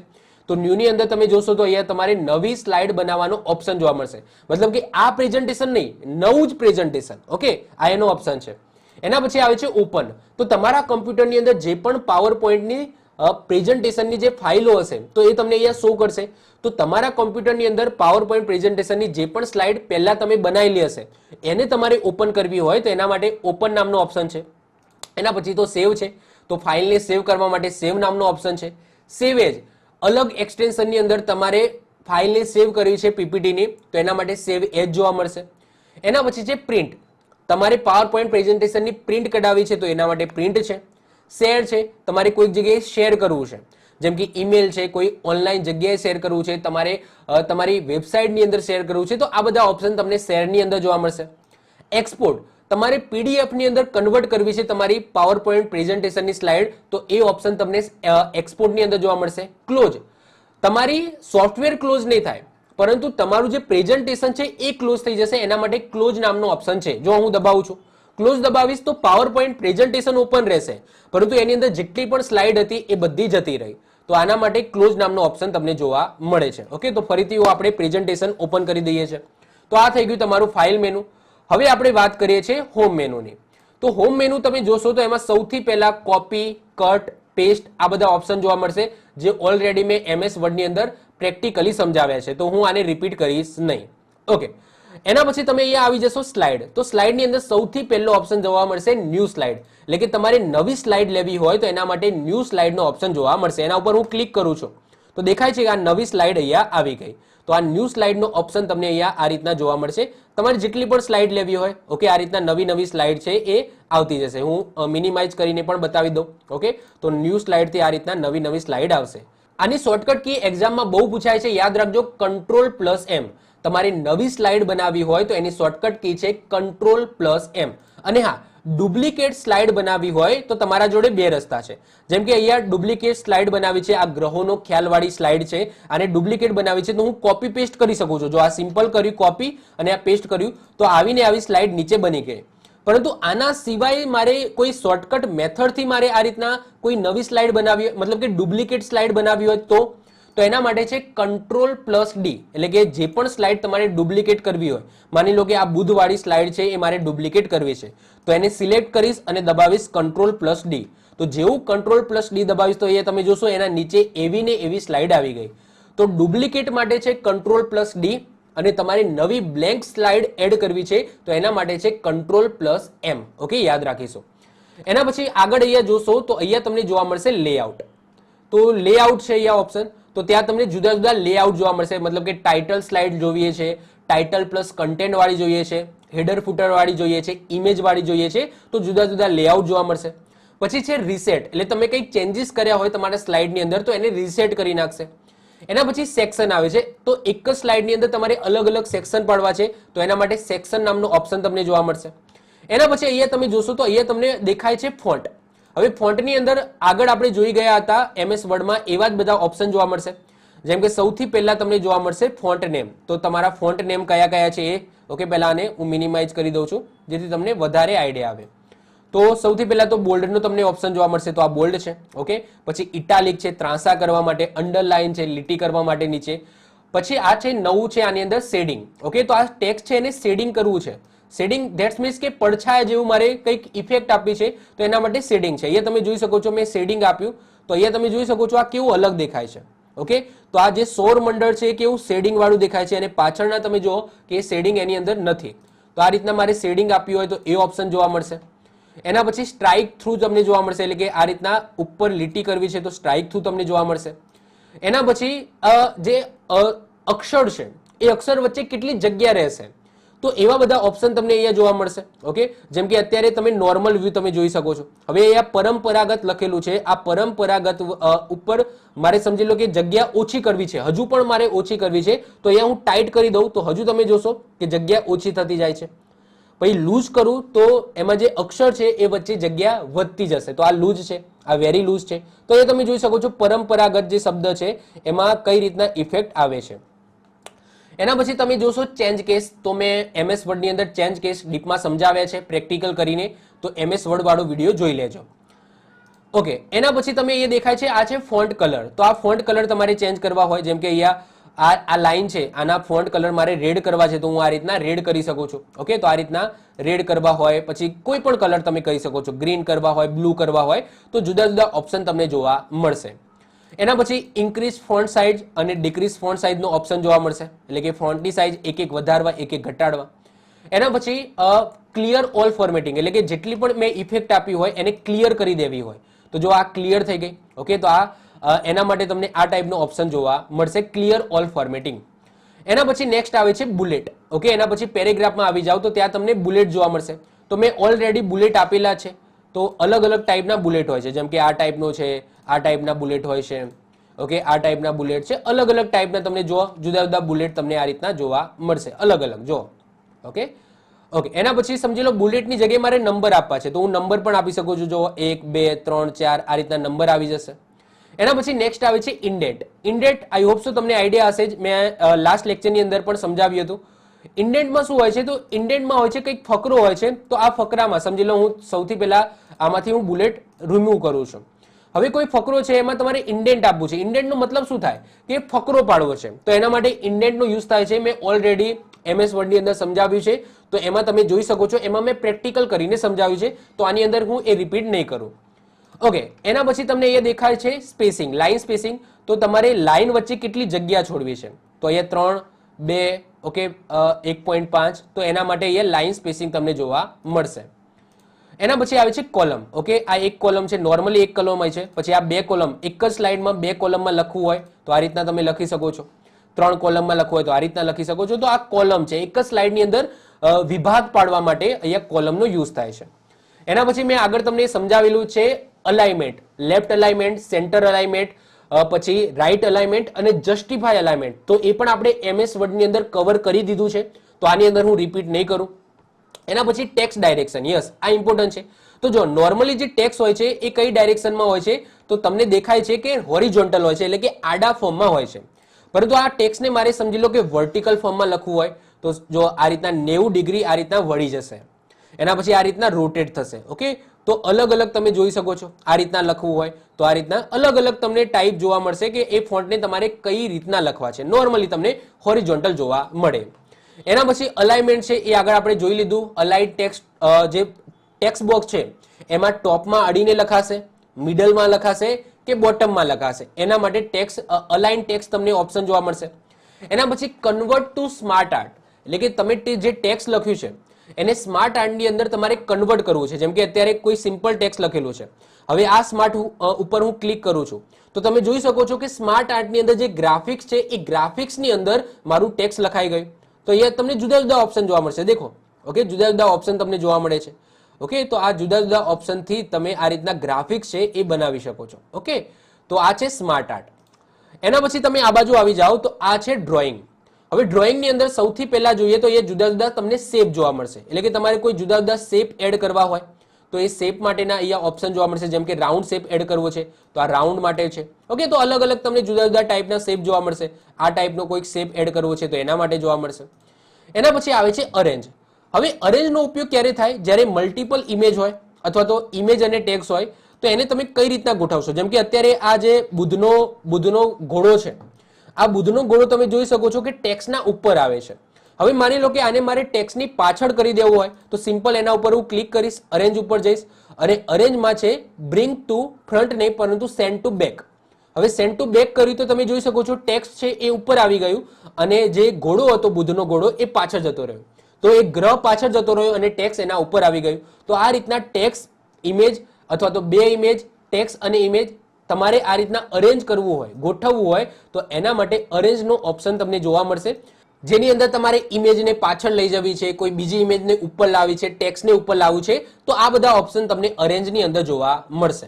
તો ન્યૂની અંદર તમે જોશો તો અહીંયા તમારે નવી સ્લાઇડ બનાવવાનો ઓપ્શન જોવા મળશે. મતલબ કે આ પ્રેઝન્ટેશન નહીં, નવું જ પ્રેઝન્ટેશન. ઓકે, આ એનો ઓપ્શન છે. એના પછી આવે છે ઓપન. તો તમારા કમ્પ્યુટરની અંદર જે પણ પાવર પોઈન્ટની પ્રેઝન્ટેશનની જે ફાઇલો હશે તો એ તમને અહીંયા શો કરશે. તો તમારા કમ્પ્યુટરની અંદર પાવર પોઈન્ટ પ્રેઝન્ટેશનની જે પણ સ્લાઇડ પહેલા તમે બનાવેલી હશે એને તમારે ઓપન કરવી હોય તો એના માટે ઓપન નામનો ઓપ્શન છે. એના પછી તો સેવ છે, તો ફાઇલને સેવ કરવા માટે સેવ નામનો ઓપ્શન છે. સેવ એજ, અલગ એક્સટેન્શનની અંદર તમારે ફાઇલને સેવ કરવી છે PPTની તો એના માટે સેવ એજ જોવા મળશે. એના પછી છે પ્રિન્ટ. તમારે પાવર પોઈન્ટ પ્રેઝન્ટેશનની પ્રિન્ટ કઢાવી છે તો એના માટે પ્રિન્ટ છે. શેર છે, તમારે કોઈક જગ્યાએ શેર કરવું છે, જેમ કે ઈમેલ છે, કોઈ ઓનલાઈન જગ્યાએ શેર કરવું છે, તમારે તમારી વેબસાઇટની અંદર શેર કરવું છે, તો આ બધા ઓપ્શન તમને શેરની અંદર જોવા મળશે. એક્સપોર્ટ, તમારે PDF ની અંદર કન્વર્ટ કરવી છે તમારી પાવર પોઈન્ટ પ્રેઝન્ટેશનની સ્લાઇડ તો એ ઓપ્શન તમને એક્સપોર્ટની અંદર જોવા મળશે. ક્લોઝ, તમારી સોફ્ટવેર ક્લોઝ નહીં થાય પરંતુ તમારું જે પ્રેઝન્ટેશન છે એ ક્લોઝ થઈ જશે, એના માટે ક્લોઝ નામનો ઓપ્શન છે. જો હું દબાવું છું, ક્લોઝ દબાવીશ તો પાવર પોઈન્ટ પ્રેઝન્ટેશન ઓપન રહેશે પરંતુ એની અંદર જેટલી પણ સ્લાઇડ હતી એ બધી જતી રહી. તો આના માટે ક્લોઝ નામનો ઓપ્શન તમને જોવા મળે છે. ઓકે, તો ફરીથી આપણે પ્રેઝન્ટેશન ઓપન કરી દઈએ છીએ. તો આ થઈ ગયું તમારું ફાઇલ મેનુ. હવે આપણે વાત કરીએ છીએ હોમ મેનુની. તો હોમ મેનુ તમે જોશો તો એમાં સૌથી પહેલા કોપી, કટ, પેસ્ટ આ બધા ઓપ્શન જોવા મળશે, જે ઓલરેડી મેં MS વર્ડની અંદર પ્રેક્ટિકલી સમજાવ્યા છે, તો હું આને રિપીટ કરીશ નહીં. ઓકે, એના પછી તમે અહીંયા આવી જશો સ્લાઇડ. તો સ્લાઇડની અંદર સૌથી પહેલો ઓપ્શન જોવા મળશે ન્યૂ સ્લાઇડ, એટલે કે તમારે નવી સ્લાઇડ લેવી હોય તો એના માટે ન્યૂ સ્લાઇડનો ઓપ્શન જોવા મળશે. એના ઉપર હું ક્લિક કરું છું તો દેખાય છે કે આ નવી સ્લાઇડ અહીંયા આવી ગઈ. તો આ ન્યૂ સ્લાઇડનો ઓપ્શન તમને અહીંયા આ રીતના જોવા મળશે. તમારે જેટલી પણ સ્લાઇડ લેવી હોય, ઓકે, આ રીતના નવી નવી સ્લાઇડ છે એ આવતી જશે. હું મિનિમાઇઝ કરીને પણ બતાવી દઉં. ઓકે, તો ન્યૂ સ્લાઇડથી આ રીતના નવી નવી સ્લાઇડ આવશે. આની શોર્ટકટ કી એક્ઝામમાં બહુ પૂછાય છે, યાદ રાખજો Ctrl+M. તમારી નવી સ્લાઇડ બનાવવી હોય તો એની શોર્ટકટ કી છે Ctrl+M. અને હા, ડુપ્લિકેટ સ્લાઇડ બનાવવી હોય તો તમારા જોડે બે રસ્તા છે. જેમ કે અહીંયા ડુપ્લિકેટ સ્લાઇડ બનાવી છે, આ ગ્રહોનો ખ્યાલવાળી સ્લાઇડ છે, આને ડુપ્લિકેટ બનાવી છે, તો હું કોપી પેસ્ટ કરી શકું છું. જો આ સિમ્પલ કર્યું કોપી અને આ પેસ્ટ કર્યું તો આવીને આવી સ્લાઇડ નીચે બની ગઈ. પરંતુ આના સિવાય મારે કોઈ શોર્ટકટ મેથડથી મારે આ રીતના કોઈ નવી સ્લાઇડ બનાવી, મતલબ કે ડુપ્લિકેટ સ્લાઇડ બનાવી હોય તો એના માટે છે Ctrl+D. એટલે કે જે પણ સ્લાઇડ તમારે ડુપ્લિકેટ કરવી હોય, માની લો કે આ બુધવાળી સ્લાઇડ છે એ મારે ડુપ્લિકેટ કરવી છે, તો એને સિલેક્ટ કરીશ અને દબાવીશ Ctrl+D. તો જેવું Ctrl+D દબાવીશ તો એ તમે જોશો એના નીચે એવી ને એવી સ્લાઇડ આવી ગઈ. તો ડુપ્લિકેટ માટે છે Ctrl+D અને તમારે નવી બ્લેન્ક સ્લાઇડ એડ કરવી છે તો એના માટે છે Ctrl+M. ઓકે, યાદ રાખીશું. એના પછી આગળ અહીંયા જોશો તો અહીંયા તમને જોવા મળશે લેઆઉટ. તો લેઆઉટ છે અહીંયા ઓપ્શન, તો ત્યાં તમને જુદા જુદા લેઆઉટ જોવા મળશે. મતલબ કે ટાઇટલ સ્લાઇડ જોઈએ છે, ટાઇટલ પ્લસ કન્ટેન્ટ વાળી જોઈએ છે, હેડર ફૂટર વાળી જોઈએ છે, ઇમેજ વાળી જોઈએ છે, તો જુદા જુદા લેઆઉટ જોવા મળશે. પછી છે રીસેટ, એટલે તમે કંઈક ચેન્જીસ કર્યા હોય તમારા સ્લાઇડની અંદર તો એને રીસેટ કરી નાખશે. એના પછી સેક્શન આવે છે, તો એક જ સ્લાઇડની અંદર તમારે અલગ અલગ સેક્શન પાડવા છે તો એના માટે સેક્શન નામનો ઓપ્શન તમને જોવા મળશે. એના પછી અહીંયા તમે જોશો તો અહીંયા તમને દેખાય છે ફોન્ટ. હવે ફોન્ટની અંદર આગળ આપણે જોઈ ગયા હતા MS વર્ડમાં એવા જ બધા ઓપ્શન જોવા મળશે. જેમ કે સૌથી પહેલા તમને જોવા મળશે ફોન્ટ નેમ. તો તમારા ફોન્ટ નેમ કયા કયા છે એ, ઓકે, પહેલા આને હું મિનિમાઇઝ કરી દઉં છું જેથી તમને વધારે આઈડિયા આવે. તો સૌથી પહેલા તો બોલ્ડનો તમને ઓપ્શન જોવા મળશે, તો આ બોલ્ડ છે. ઓકે, પછી ઇટાલિક છે, ત્રાંસા કરવા માટે, અંડરલાઇન છે, લીટી કરવા માટે નીચે. પછી આ છે નવું છે, આની અંદર શેડિંગ. ઓકે, તો આ ટેક્સ્ટ છે એને શેડિંગ કરવું છે. શેડિંગ ધેટ્સ મીન્સ કે પડછાયા જેવું મારે કંઈક ઇફેક્ટ આપવી છે તો એના માટે શેડિંગ છે. અહીંયા તમે જોઈ શકો છો મેં શેડિંગ આપ્યું તો અહીંયા તમે જોઈ શકો છો આ કેવું અલગ દેખાય છે. ઓકે, તો આ જે સૌર મંડળ છે એ કેવું શેડિંગ વાળું દેખાય છે અને પાછળના તમે જુઓ કે શેડિંગ એની અંદર નથી. તો આ રીતના મારે શેડિંગ આપવી હોય તો એ ઓપ્શન જોવા મળશે. એના પછી સ્ટ્રાઇક થ્રુ તમને જોવા મળશે, એટલે કે આ રીતના ઉપર લીટી કરવી છે તો સ્ટ્રાઇક થ્રુ તમને જોવા મળશે. એના પછી જે અક્ષર છે એ અક્ષર વચ્ચે કેટલી જગ્યા રહેશે તો એવા બધા ઓપ્શન તમને અહીંયા જોવા મળશે. ઓકે, જેમ કે અત્યારે તમે નોર્મલ વ્યૂ તમે જોઈ શકો છો. હવે અહીંયા પરંપરાગત લખેલું છે, આ પરંપરાગત ઉપર મારે સમજી લો કે જગ્યા ઓછી કરવી છે, હજુ પણ મારે ઓછી કરવી છે તો અહીંયા હું ટાઈટ કરી દઉં તો હજુ તમે જોશો કે જગ્યા ઓછી થતી જાય છે. પછી લૂઝ કરું તો એમાં જે અક્ષર છે એ વચ્ચે જગ્યા વધતી જશે, તો આ લૂઝ છે, આ વેરી લૂઝ છે. તો એ તમે જોઈ શકો છો પરંપરાગત જે શબ્દ છે એમાં કઈ રીતના ઇફેક્ટ આવે છે. એના પછી તમે જોશો ચેન્જ કેસ, તો મેં MS વર્ડની અંદર ચેન્જ કેસ ડીપમાં સમજાવ્યા છે પ્રેક્ટિકલ કરીને, તો MS વર્ડ વાળો વિડીયો જોઈ લેજો. ઓકે, એના પછી તમે એ દેખાય છે આ છે ફોન્ટ કલર. તો આ ફોન્ટ કલર તમારે ચેન્જ કરવા હોય, જેમ કે અહીંયા આ લાઈન છે, આના ફોન્ટ કલર મારે રેડ કરવા છે તો હું આ રીતના રેડ કરી શકું છું. ઓકે, તો આ રીતના રેડ કરવા હોય, પછી કોઈ પણ કલર તમે કરી શકો છો, ગ્રીન કરવા હોય, બ્લુ કરવા હોય, તો જુદા જુદા ઓપ્શન તમને જોવા મળશે. એના પછી ઇન્ક્રીઝ ફોન્ટ સાઇઝ અને ડિક્રીઝ ફોન્ટ સાઇઝનો ઓપ્શન જોવા મળશે, એટલે કે ફોન્ટની સાઇઝ એક એક વધારવા, એક એક ઘટાડવા. એના પછી ક્લિયર ઓલ ફોર્મેટિંગ, એટલે કે જેટલી પણ મેં ઇફેક્ટ આપી હોય એને ક્લિયર કરી દેવી હોય, તો જો આ ક્લિયર થઈ ગઈ. ઓકે, તો એના માટે તમને આ ટાઈપનો ઓપ્શન જોવા મળશે, ક્લિયર ઓલ ફોર્મેટિંગ. એના પછી નેક્સ્ટ આવે છે બુલેટ. ઓકે, એના પછી પેરેગ્રાફમાં આવી જાઓ તો ત્યાં તમને બુલેટ જોવા મળશે. તો મેં ઓલરેડી બુલેટ આપેલા છે, તો અલગ અલગ ટાઈપના બુલેટ હોય છે, જેમ કે આ ટાઈપનો છે, આ ટાઈપના બુલેટ હોય છે. ઓકે, આ ટાઈપના બુલેટ છે, અલગ અલગ ટાઈપના તમને જો જુદા જુદા બુલેટ તમને આ રીતના જોવા મળશે, અલગ અલગ જો. ઓકે, ઓકે, એના પછી સમજી લો બુલેટની જગ્યાએ મારે નંબર આપવા છે તો હું નંબર પણ આપી શકું છું. જો 1 2 3 4 આ રીતના નંબર આવી જશે. એના પછી નેક્સ્ટ આવે છે indent. Indent I hope so તમને આઈડિયા હશે જ, મેં લાસ્ટ લેક્ચરની અંદર પણ સમજાવ્યું હતું. ઇન્ડેન્ટમાં શું હોય છે, તો ઇન્ડેન્ટમાં હોય છે કંઈક ફકરો હોય છે, તો આ ફકરામાં સમજી લો હું સૌથી પહેલા આમાંથી હું બુલેટ રિમૂવ કરું છું. હવે કોઈ ફકરો છે એમાં તમારે ઇન્ડેન્ટ આપવું છે. ઇન્ડેન્ટનો મતલબ શું થાય કે ફકરો પાડવો છે, તો એના માટે ઇન્ડેન્ટનો યુઝ થાય છે. મેં ઓલરેડી MS વર્ડની અંદર સમજાવ્યું છે, તો એમાં તમે જોઈ શકો છો, એમાં મેં પ્રેક્ટિકલ કરીને સમજાવ્યું છે, તો આની અંદર હું એ રિપીટ નહીં કરું. ઓકે, એના પછી તમને અહીંયા દેખાય છે સ્પેસિંગ, લાઇન સ્પેસિંગ. તો તમારે લાઇન વચ્ચે કેટલી જગ્યા છોડવી છે, તો અહીંયા 3, 2, ઓકે, 1.5. તો એના માટે અહીંયા લાઇન સ્પેસિંગ તમને જોવા મળશે. એના પછી આવે છે કોલમ. ઓકે, આ એક કોલમ છે, નોર્મલી એક કોલમ હોય છે. પછી આ 2 કોલમ, એક જ સ્લાઇડમાં 2 કોલમમાં લખવું હોય તો આ રીતના તમે લખી શકો છો. 3 કોલમમાં લખવું હોય તો આ રીતના લખી શકો છો. તો આ કોલમ છે, એક જ સ્લાઇડની અંદર વિભાગ પાડવા માટે અહીંયા કોલમનો યુઝ થાય છે. એના પછી મેં આગળ તમને સમજાવેલું છે alignment, left alignment, centre alignment, પછી રાઈટ અલાઇનમેન્ટ અને જસ્ટિફાય અલાઇનમેન્ટ. તો એ પણ આપણે MS વર્ડની અંદર કવર કરી દીધું છે, તો આની અંદર હું રિપીટ નહીં કરું. એના પછી ટેક્સ્ટ ડાયરેક્શન. યસ, આ ઇમ્પોર્ટન્ટ છે. તો જો નોર્મલી જે ટેક્સ્ટ હોય છે એ કઈ ડાયરેક્શનમાં હોય છે, તો તમને દેખાય છે કે હોરિઝોન્ટલ હોય છે, એટલે કે આડા ફોર્મમાં હોય છે. પરંતુ આ ટેક્સ્ટને મારે સમજી લો કે વર્ટિકલ ફોર્મમાં લખવું હોય તો જો આ રીતના 90 ડિગ્રી આ રીતના વળી જશે. એના પછી આ રીતના રોટેટ થશે. ઓકે, તો અલગ અલગ તમે જોઈ શકો છો. આ રીતના લખવું હોય તો આ રીતના અલગ અલગ તમને ટાઈપ જોવા મળશે કે એ ફોન્ટને તમારે કઈ રીતના લખવા છે. નોર્મલી તમને હોરિઝોન્ટલ જોવા મળે. એના પછી અલાઇનમેન્ટ છે, એ આગળ આપણે જોઈ લીધું. અલાઇન ટેક્સ્ટ, જે ટેક્સ્ટ બોક્સ છે એમાં ટોપમાં અડીને લખાશે, મિડલમાં લખાશે કે બોટમમાં લખાશે, એના માટે ટેક્સ્ટ અલાઇન ટેક્સ્ટ તમને ઓપ્શન જોવા મળશે. એના પછી કન્વર્ટ ટુ સ્માર્ટ આર્ટ, એટલે કે તમે જે ટેક્સ્ટ લખ્યું છે એને સ્માર્ટ આર્ટની અંદર તમારે કન્વર્ટ કરવું છે. જેમ કે અત્યારે કોઈ સિમ્પલ ટેક્સ્ટ લખેલું છે, હવે આ સ્માર્ટ ઉપર હું ક્લિક કરું છું તો તમે જોઈ શકો છો કે સ્માર્ટ આર્ટની અંદર જે ગ્રાફિક્સ છે એ ગ્રાફિક્સની અંદર મારું ટેક્સ્ટ લખાઈ ગયું. તો અહીંયા તમને જુદા જુદા ઓપ્શન જોવા મળશે. દેખો, ઓકે, જુદા જુદા ઓપ્શન તમને જોવા મળે છે. ઓકે, તો આ જુદા જુદા ઓપ્શનથી તમે આ રીતના ગ્રાફિક્સ છે એ બનાવી શકો છો. ઓકે, તો આ છે સ્માર્ટ આર્ટ. એના પછી તમે આ બાજુ આવી જાઓ તો આ છે ડ્રોઈંગ. હવે ડ્રોઈંગની અંદર સૌથી પહેલા જોઈએ તો એ જુદા જુદા તમને શેપ જોવા મળશે. એટલે કે તમારે કોઈ જુદા જુદા શેપ એડ કરવા હોય તો એ શેપ માટેના અહીંયા ઓપ્શન જોવા મળશે. જેમ કે રાઉન્ડ શેપ એડ કરવો છે તો આ રાઉન્ડ માટે છે. ઓકે, તો અલગ અલગ તમને જુદા જુદા ટાઈપના શેપ જોવા મળશે. આ ટાઈપનો કોઈક શેપ એડ કરવો છે તો એના માટે જોવા મળશે. એના પછી આવે છે અરેન્જ. હવે અરેન્જનો ઉપયોગ ક્યારે થાય? જ્યારે મલ્ટિપલ ઇમેજ હોય અથવા તો ઇમેજ અને ટેક્સ્ટ હોય તો એને તમે કઈ રીતના ગોઠવશો. જેમ કે અત્યારે આ જે બુધનો ઘોડો છે, આ બુધનો ઘોડો તમે જોઈ શકો છો કે ટેક્સ્ટના ઉપર આવે છે. હવે માની લો કે આને મારે ટેક્સ્ટની પાછળ કરી દેવું હોય તો સિમ્પલ એના ઉપર હું ક્લિક કરીશ, અરેન્જ ઉપર જઈશ અને અરેન્જમાં છે બ્રિંગ ટુ ફ્રન્ટ નહીં પરંતુ સેન્ડ ટુ બેક. હવે સેન્ડ ટુ બેક કર્યું તો તમે જોઈ શકો છો ટેક્સ્ટ છે એ ઉપર આવી ગયું અને જે ઘોડો હતો બુધનો ઘોડો એ પાછળ જતો રહ્યો. તો એ ગ્રહ પાછળ જતો રહ્યો અને ટેક્સ્ટ એના ઉપર આવી ગયું. તો આ રીતના ટેક્સ્ટ, ઇમેજ અથવા તો 2 ઇમેજ, ટેક્સ્ટ અને ઇમેજ તમારે આ રીતના અરેન્જ કરવું હોય, ગોઠવવું હોય તો એના માટે અરેન્જનો ઓપ્શન તમને જોવા મળશે. જેની અંદર તમારે ઇમેજને પાછળ લઈ જવી છે, કોઈ બીજી ઇમેજને ઉપર લાવવી છે, ટેક્સ્ટને ઉપર લાવવું છે, તો આ બધા ઓપ્શન તમને અરેન્જની અંદર જોવા મળશે.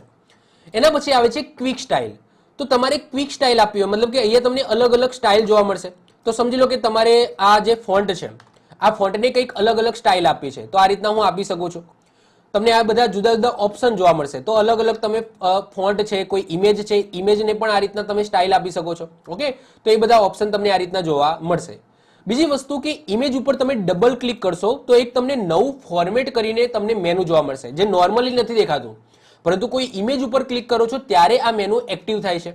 એના પછી આવે છે ક્વિક સ્ટાઇલ. તો તમારે ક્વિક સ્ટાઇલ આપવી હોય, મતલબ કે અહીંયા તમને અલગ અલગ સ્ટાઇલ જોવા મળશે. તો સમજી લો કે તમારે આ જે ફોન્ટ છે, આ ફોન્ટને કંઈક અલગ અલગ સ્ટાઇલ આપવી છે તો આ રીતના હું આપી શકું છું. તમને આ બધા જુદા જુદા ઓપ્શન જોવા મળશે. તો અલગ અલગ તમે ફોન્ટ છે, કોઈ ઇમેજ છે, ઇમેજને પણ આ રીતના તમે સ્ટાઇલ આપી શકો છો. ઓકે, તો એ બધા ઓપ્શન તમને આ રીતના જોવા મળશે. બીજી વસ્તુ કે ઇમેજ ઉપર તમે ડબલ ક્લિક કરશો તો એક તમને નવું ફોર્મેટ કરીને તમને મેનુ જોવા મળશે, જે નોર્મલી નથી દેખાતું. પરંતુ કોઈ ઇમેજ ઉપર ક્લિક કરો છો ત્યારે આ મેનુ એક્ટિવ થાય છે.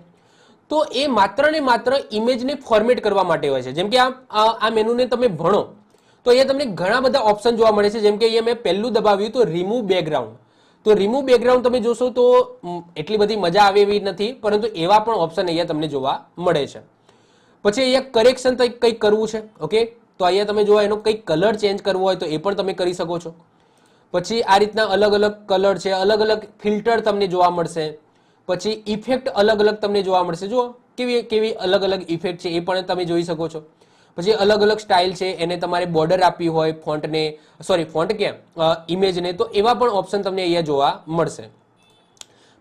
તો એ માત્ર ને માત્ર ઇમેજને ફોર્મેટ કરવા માટે હોય છે. જેમ કે આ મેનુને તમે ભણો તો અહીંયા તમને ઘણા બધા ઓપ્શન જોવા મળે છે. જેમ કે અહીંયા મેં પહેલું દબાવ્યું તો રિમૂવ બેકગ્રાઉન્ડ. તો રિમૂવ બેકગ્રાઉન્ડ તમે જોશો તો એટલી બધી મજા આવે એવી નથી, પરંતુ એવા પણ ઓપ્શન અહીંયા તમને જોવા મળે છે. પછી અહીંયા કરેક્શન કંઈક કરવું છે. ઓકે, તો અહીંયા તમે જો એનો કંઈક કલર ચેન્જ કરવો હોય તો એ પણ તમે કરી શકો છો. પછી આ રીતના અલગ અલગ કલર છે, અલગ અલગ ફિલ્ટર તમને જોવા મળશે. પછી ઇફેક્ટ અલગ અલગ તમને જોવા મળશે. જુઓ કેવી અલગ અલગ ઇફેક્ટ છે એ પણ તમે જોઈ શકો છો. પછી અલગ અલગ સ્ટાઇલ છે, એને તમારે બોર્ડર આપવી હોય ફોન્ટને, ફોન્ટ કેમ ઇમેજને, તો એવા પણ ઓપ્શન તમને અહીંયા જોવા મળશે.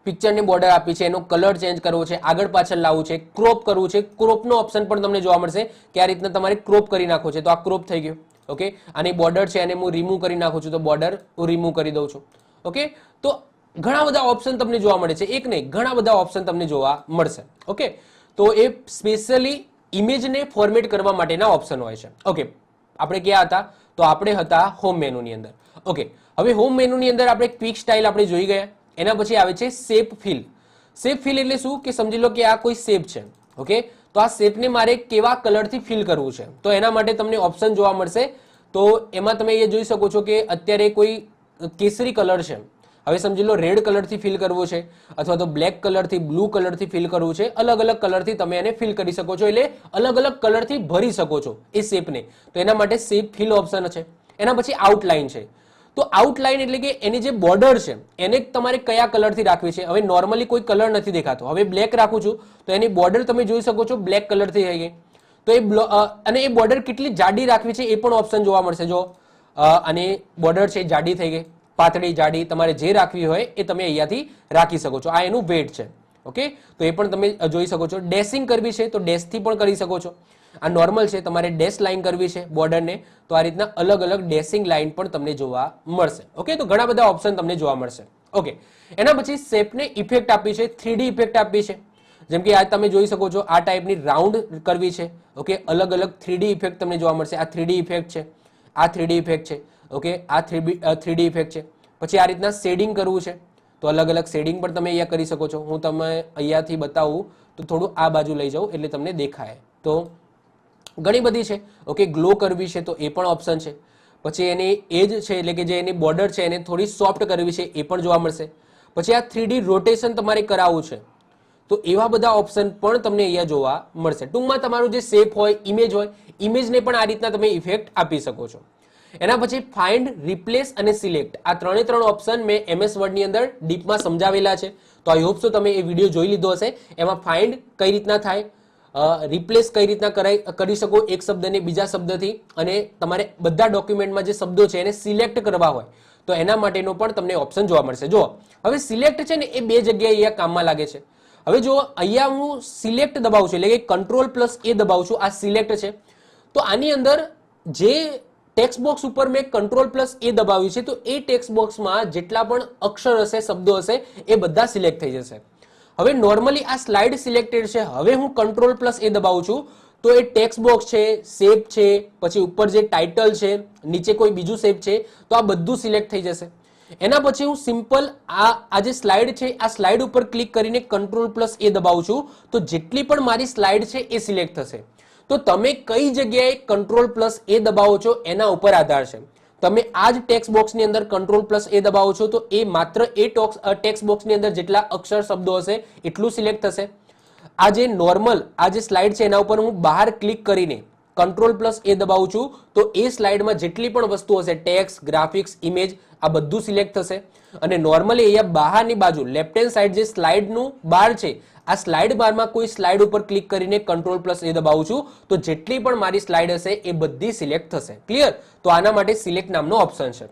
પિક્ચરને બોર્ડર આપી છે, એનો કલર ચેન્જ કરવો છે, આગળ પાછળ લાવવું છે, ક્રોપ કરવું છે, ક્રોપનો ઓપ્શન પણ તમને જોવા મળશે કે આ રીતના તમારે ક્રોપ કરી નાખવો છે તો આ ક્રોપ થઈ ગયું. ઓકે, આની બોર્ડર છે એને હું રિમૂવ કરી નાખું છું તો બોર્ડર હું રિમૂવ કરી દઉં છું. ઓકે, તો ઘણા બધા ઓપ્શન તમને જોવા મળે છે, એક નહીં ઘણા બધા ઓપ્શન તમને જોવા મળશે. ઓકે, તો એ સ્પેશિયલી ઇમેજને ફોર્મેટ કરવા માટેના ઓપ્શન હોય છે. ઓકે, આપણે ક્યાં હતા? તો આપણે હતા હોમ મેનુની અંદર. ઓકે, હવે હોમ મેનુની અંદર આપણે ક્વિક સ્ટાઇલ આપણે જોઈ ગયા. એના પછી આવે છે શેપ ફિલ. શેપ ફિલ એટલે શું કે સમજી લો કે આ કોઈ શેપ છે. ઓકે, તો આ શેપને મારે કેવા કલરથી ફિલ કરવું છે, તો એના માટે તમને ઓપ્શન જોવા મળશે. તો એમાં તમે એ જોઈ શકો છો કે અત્યારે કોઈ કેસરી કલર છે, હવે સમજી લો રેડ કલરથી ફિલ કરવું છે અથવા તો બ્લેક કલરથી, બ્લુ કલરથી ફિલ કરવું છે. અલગ અલગ કલરથી તમે એને ફિલ કરી શકો છો, એટલે અલગ અલગ કલરથી ભરી શકો છો એ શેપને. તો એના માટે શેપ ફિલ ઓપ્શન છે. એના પછી આઉટલાઇન છે. તો આઉટલાઇન એટલે કે એની જે બોર્ડર છે એને તમારે કયા કલરથી રાખવી છે. હવે નોર્મલી કોઈ કલર નથી દેખાતો, હવે બ્લેક રાખું છું તો એની બોર્ડર તમે જોઈ શકો છો બ્લેક કલરથી થઈ ગઈ. તો અને એ બોર્ડર કેટલી જાડી રાખવી છે એ પણ ઓપ્શન જોવા મળશે. જો અને બોર્ડર છે જાડી થઈ ગઈ, પાતળી, જાડી, તમારે જે રાખવી હોય એ તમે અહીંયાથી રાખી શકો છો. આ એનું વેટ છે. ઓકે, તો એ પણ તમે જોઈ શકો છો. ડેશિંગ કરવી છે તો ડેશથી પણ કરી શકો છો. આ નોર્મલ છે, તમારે ડેશ લાઇન કરવી છે બોર્ડરને તો આ રીતના અલગ અલગ ડેશિંગ લાઇન પણ તમને જોવા મળશે. ઓકે, તો ઘણા બધા ઓપ્શન તમને જોવા મળશે. ઓકે, એના પછી શેપને ઇફેક્ટ આપી છે, 3D ઇફેક્ટ આપી છે. જેમ કે આ તમે જોઈ શકો છો આ ટાઈપની રાઉન્ડ કરવી છે. ઓકે, અલગ અલગ 3D ઇફેક્ટ તમને જોવા મળશે. આ 3D ઇફેક્ટ છે, આ 3D ઇફેક્ટ છે. ઓકે, આ 3D ઇફેક્ટ છે. પછી આ રીતના શેડિંગ કરવું છે તો અલગ અલગ શેડિંગ પણ તમે અહીંયા કરી શકો છો. હું તમને અહીંયાથી બતાવું તો થોડું આ બાજુ લઈ જાઉં એટલે તમને દેખાય. તો ઘણી બધી છે. ઓકે, ગ્લો કરવી છે તો એ પણ ઓપ્શન છે. પછી એની એજ છે એટલે કે જે એની બોર્ડર છે એને થોડી સોફ્ટ કરવી છે એ પણ જોવા મળશે. પછી આ 3D રોટેશન તમારે કરાવવું છે તો એવા બધા ઓપ્શન પણ તમને અહીંયા જોવા મળશે. ટૂંકમાં તમારું જે શેપ હોય, ઇમેજ હોય, ઇમેજને પણ આ રીતના તમે ઇફેક્ટ આપી શકો છો. એના પછી ફાઇન્ડ, રિપ્લેસ અને સિલેક્ટ, આ ત્રણે ત્રણ ઓપ્શન મેં MS વર્ડની અંદર ડીપમાં સમજાવેલા છે. તો આઈ હોપ સો તમે એ વિડીયો જોઈ લીધો હશે. એમાં ફાઇન્ડ કઈ રીતના થાય, રિપ્લેસ કઈ રીતના કરી શકો એક શબ્દને બીજા શબ્દથી, અને તમારે બધા ડોક્યુમેન્ટમાં જે શબ્દો છે એને સિલેક્ટ કરવા હોય તો એના માટેનો પણ તમને ઓપ્શન જોવા મળશે. જો હવે સિલેક્ટ છે ને એ બે જગ્યાએ અહીંયા કામમાં લાગે છે. હવે જો અહીંયા હું સિલેક્ટ દબાવું છું એટલે કે Ctrl+A દબાવું છું, આ સિલેક્ટ છે. તો આની અંદર જે ટેક્સ્ટ બોક્સ ઉપર મેં Ctrl+A દબાવ્યું છે તો એ ટેક્સ્ટ બોક્સમાં જેટલા પણ અક્ષર હશે, શબ્દો હશે એ બધા સિલેક્ટ થઈ જશે. હવે નોર્મલી આ સ્લાઇડ સિલેક્ટેડ છે, હવે હું Ctrl+A દબાવું છું તો એ ટેક્સ્ટ બોક્સ છે, શેપ છે, પછી ઉપર જે ટાઇટલ છે, નીચે કોઈ બીજું શેપ છે, તો આ બધું સિલેક્ટ થઈ જશે. એના પછી હું સિમ્પલ આ જે સ્લાઇડ છે આ સ્લાઇડ ઉપર ક્લિક કરીને Ctrl+A દબાવું છું તો જેટલી પણ મારી સ્લાઇડ છે એ સિલેક્ટ થશે. તો તમે કઈ જગ્યાએ Ctrl+A દબાવો છો એના ઉપર આધાર છે. તમે આ જ ટેક્સ્ટ બોક્સની અંદર Ctrl+A દબાવો છો તો એ માત્ર એ ટેક્સ્ટ બોક્સની અંદર જેટલા અક્ષર, શબ્દો હશે એટલું સિલેક્ટ થશે. આ જે નોર્મલ આ જે સ્લાઇડ છે એના ઉપર હું બહાર ક્લિક કરીને Ctrl+A દબાવું છું તો એ સ્લાઇડમાં જેટલી પણ વસ્તુ હશે, ટેક્સ્ટ, ગ્રાફિક્સ, ઇમેજ, આ બધું સિલેક્ટ થશે. અને નોર્મલી અહીંયા બહારની બાજુ લેફ્ટ હેન્ડ સાઈડ જે સ્લાઇડનું બાર છે, આ સ્લાઇડ બારમાં કોઈ સ્લાઇડ ઉપર ક્લિક કરીને Ctrl+A દબાવું છું તો જેટલી પણ મારી સ્લાઇડ હશે એ બધી સિલેક્ટ થશે. ક્લિયર? તો આના માટે સિલેક્ટ નામનો ઓપ્શન છે.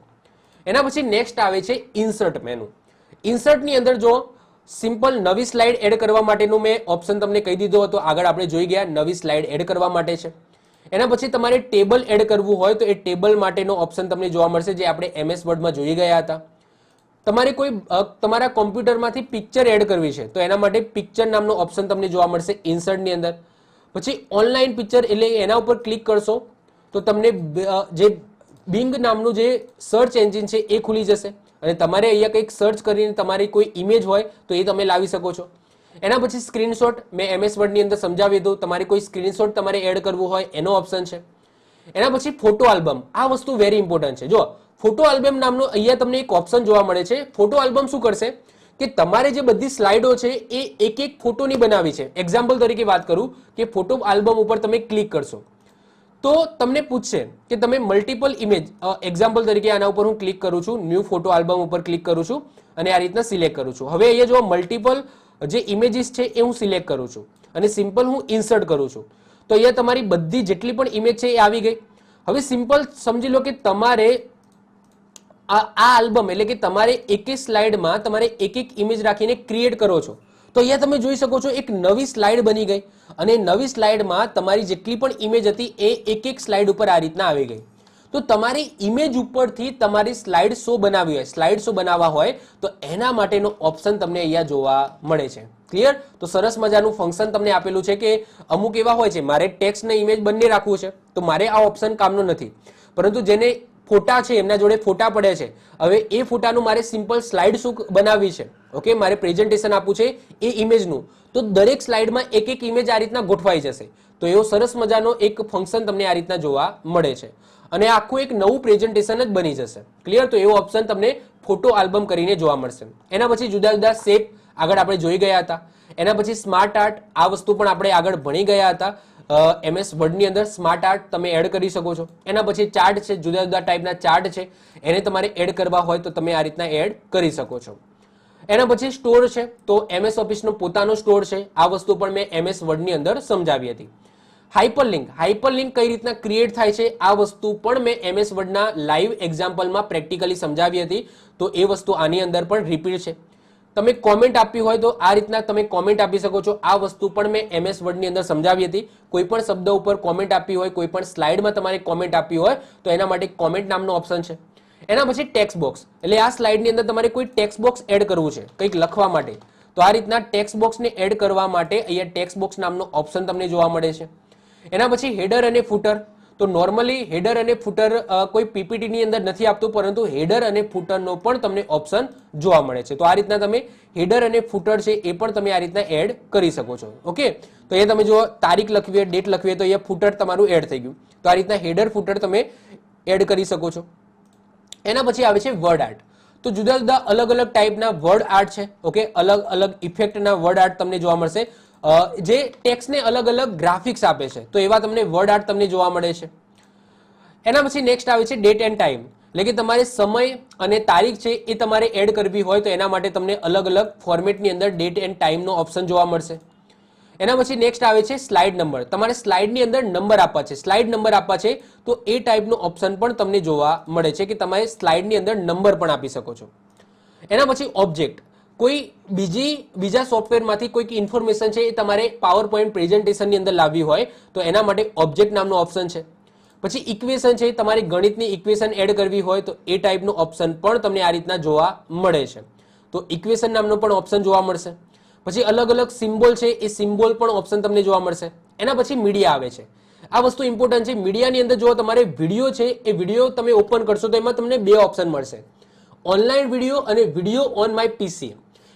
એના પછી નેક્સ્ટ આવે છે ઇન્સર્ટ મેનુ. ઇન્સર્ટની અંદર જો સિમ્પલ નવી સ્લાઇડ એડ કરવા માટેનું મેં ઓપ્શન તમને કહી દીધો હતો, આગળ આપણે જોઈ ગયા નવી સ્લાઇડ એડ કરવા માટે છે. એના પછી તમારે ટેબલ એડ કરવું હોય તો એ ટેબલ માટેનો ઓપ્શન તમને જોવા મળશે જે આપણે MS વર્ડમાં જોઈ ગયા હતા. તમારે કોઈ તમારા કોમ્પ્યુટરમાંથી પિક્ચર એડ કરવી છે તો એના માટે પિક્ચર નામનો ઓપ્શન તમને જોવા મળશે ઇન્સર્ટની અંદર. પછી ઓનલાઈન પિક્ચર એટલે એના ઉપર ક્લિક કરશો તો તમને જે બિંગ નામનું જે સર્ચ એન્જિન છે એ ખુલી જશે અને તમારે અહીંયા કંઈક સર્ચ કરીને તમારી કોઈ ઇમેજ હોય તો એ તમે લાવી શકો છો. એના પછી સ્ક્રીનશોટ મેં MS વર્ડની અંદર સમજાવી દીધું, તમારે કોઈ સ્ક્રીનશોટ તમારે એડ કરવું હોય એનો ઓપ્શન છે. એના પછી ફોટો આલ્બમ, આ વસ્તુ વેરી ઇમ્પોર્ટન્ટ છે. જો ફોટો આલ્બમ નામનો અહીંયા તમને એક ઓપ્શન જોવા મળે છે. ફોટો આલ્બમ શું કરશે કે તમારે જે બધી સ્લાઇડો છે એ એક એક ફોટોની બનાવી છે. એક્ઝામ્પલ તરીકે વાત કરું કે ફોટો આલ્બમ ઉપર તમે ક્લિક કરશો તો તમને પૂછશે કે તમે મલ્ટિપલ ઇમેજ, એક્ઝામ્પલ તરીકે આના ઉપર હું ક્લિક કરું છું, ન્યૂ ફોટો આલ્બમ ઉપર ક્લિક કરું છું અને આ રીતના સિલેક્ટ કરું છું. હવે અહીંયા જો મલ્ટિપલ જે ઇમેજીસ છે એ હું સિલેક્ટ કરું છું અને સિમ્પલ હું ઇન્સર્ટ કરું છું તો અહીંયા તમારી બધી જેટલી પણ ઇમેજ છે એ આવી ગઈ. હવે સિમ્પલ સમજી લો કે તમારે આ આલ્બમ એટલે કે તમારે એક એક સ્લાઇડમાં તમારે એક એક ઇમેજ રાખીને ક્રિએટ કરો છો તો અહીંયા તમે જોઈ શકો છો એક નવી સ્લાઇડ બની ગઈ અને નવી સ્લાઇડમાં તમારી જેટલી પણ ઇમેજ હતી એ એક એક સ્લાઇડ ઉપર આ રીતના આવી ગઈ. તો તમારી ઇમેજ ઉપરથી તમારી સ્લાઇડ શો બનાવવી હોય, સ્લાઇડ શો બનાવવા હોય તો એના માટેનો ઓપ્શન તમને અહીંયા જોવા મળે છે. ક્લિયર? તો સરસ મજાનું ફંક્શન તમને આપેલું છે કે અમુક એવા હોય છે મારે ટેક્સ્ટ ને ઇમેજ બંને રાખવું છે તો મારે આ ઓપ્શન કામનો નથી, પરંતુ જેને ફોટા છે એમના જોડે ફોટા પડ્યા છે, હવે એ ફોટાનું મારે સિમ્પલ સ્લાઇડ શો બનાવવી છે ઓકે, મારે પ્રેઝન્ટેશન આપવું છે એ ઇમેજનું, તો દરેક સ્લાઇડમાં એક એક ઇમેજ આ રીતના ગોઠવાઈ જશે. તો એવો સરસ મજાનો એક ફંક્શન તમને આ રીતના જોવા મળે છે અને આખું એક નવું પ્રેઝન્ટેશન જ બની જશે. ક્લિયર? તો એવો ઓપ્શન તમને ફોટો આલ્બમ કરીને જોવા મળશે. એના પછી જુદા જુદા શેપ આગળ આપણે જોઈ ગયા હતા. એના પછી સ્માર્ટ આર્ટ, આ વસ્તુ પણ આપણે આગળ ભણી ગયા હતા. MS વર્ડની અંદર સ્માર્ટ આર્ટ તમે એડ કરી શકો છો. એના પછી ચાર્ટ છે, જુદા જુદા ટાઈપના ચાર્ટ છે, એને તમારે એડ કરવા હોય તો તમે આ રીતના એડ કરી શકો છો. એના પછી સ્ટોર છે, તો MS ઓફિસનો પોતાનો સ્ટોર છે. આ વસ્તુ પણ મેં MS વર્ડની અંદર સમજાવી હતી. હાઇપરલિંક કઈ રીતના ક્રિએટ થાય છે આ વસ્તુ પણ મેં MS વર્ડના લાઈવ એક્ઝામ્પલમાં પ્રેક્ટિકલી સમજાવી હતી. તો એ વસ્તુ આની અંદર પણ રિપીટ છે. તમે કોમેન્ટ આપી હોય તો આ રીતના તમે કોમેન્ટ આપી શકો છો. આ વસ્તુ પણ મેં MS વર્ડની અંદર સમજાવી હતી. કોઈ પણ શબ્દ ઉપર કોમેન્ટ આપી હોય, કોઈ પણ સ્લાઇડમાં તમારે કોમેન્ટ આપી હોય તો એના માટે કોમેન્ટ નામનો ઓપ્શન છે. એના પછી ટેક્સ્ટ બોક્સ, એટલે આ સ્લાઇડની અંદર તમારે કોઈ ટેક્સ્ટ બોક્સ એડ કરવું છે કંઈક લખવા માટે, તો આ રીતના ટેક્સ્ટ બોક્સને એડ કરવા માટે અહીંયા ટેક્સ્ટ બોક્સ નામનો ઓપ્શન તમને જોવા મળે છે. એના પછી હેડર અને ફૂટર, તો નોર્મલી હેડર અને ફૂટર કોઈ પીપીટીની અંદર નથી આપતું, પરંતુ હેડર અને ફૂટરનો પણ તમને ઓપ્શન જોવા મળે છે. તો આ રીતના તમે હેડર અને ફૂટર છે એ પણ તમે આ રીતના એડ કરી શકો છો. ઓકે, તો એ તમે જો તારીખ લખવી હોય, ડેટ લખવી હોય તો અહીંયા ફૂટર તમારું એડ થઈ ગયું. તો આ રીતના હેડર ફૂટર તમે એડ કરી શકો છો. એના પછી આવે છે વર્ડ આર્ટ, તો જુદા જુદા અલગ અલગ ટાઈપના વર્ડ આર્ટ છે. ઓકે, અલગ અલગ ઇફેક્ટના વર્ડ આર્ટ તમને જોવા મળશે, જે ટેક્સ્ટને અલગ અલગ ગ્રાફિક્સ આપે છે. તો એવા તમને વર્ડ આર્ટ તમને જોવા મળે છે. એના પછી નેક્સ્ટ આવે છે ડેટ એન્ડ ટાઈમ, એટલે કે તમારે સમય અને તારીખ છે એ તમારે એડ કરવી હોય તો એના માટે તમને અલગ અલગ ફોર્મેટની અંદર ડેટ એન્ડ ટાઈમનો ઓપ્શન જોવા મળશે. એના પછી નેક્સ્ટ આવે છે સ્લાઇડ નંબર, તમારે સ્લાઇડની અંદર નંબર આપવા છે, સ્લાઇડ નંબર આપવા છે તો એ ટાઈપનો ઓપ્શન પણ તમને જોવા મળે છે કે તમે સ્લાઇડની અંદર નંબર પણ આપી શકો છો. એના પછી ઓબ્જેક્ટ, કોઈ બીજા સોફ્ટવેરમાંથી કોઈક ઇન્ફોર્મેશન છે એ તમારે પાવર પોઈન્ટ પ્રેઝન્ટેશનની અંદર લાવવી હોય તો એના માટે ઓબ્જેક્ટ નામનો ઓપ્શન છે. પછી ઇક્વેશન છે, તમારી ગણિતની ઇક્વેશન એડ કરવી હોય તો એ ટાઈપનો ઓપ્શન પણ તમને આ રીતના જોવા મળે છે. તો ઇક્વેશન નામનો પણ ઓપ્શન જોવા મળશે. પછી અલગ અલગ સિમ્બોલ છે, એ સિમ્બોલ પણ ઓપ્શન તમને જોવા મળશે. એના પછી મીડિયા આવે છે, આ વસ્તુ ઇમ્પોર્ટન્ટ છે. મીડિયાની અંદર જો તમારે વિડીયો છે એ વિડીયો તમે ઓપન કરશો તો એમાં તમને બે ઓપ્શન મળશે, ઓનલાઈન વિડીયો અને વિડીયો ઓન માય પીસી.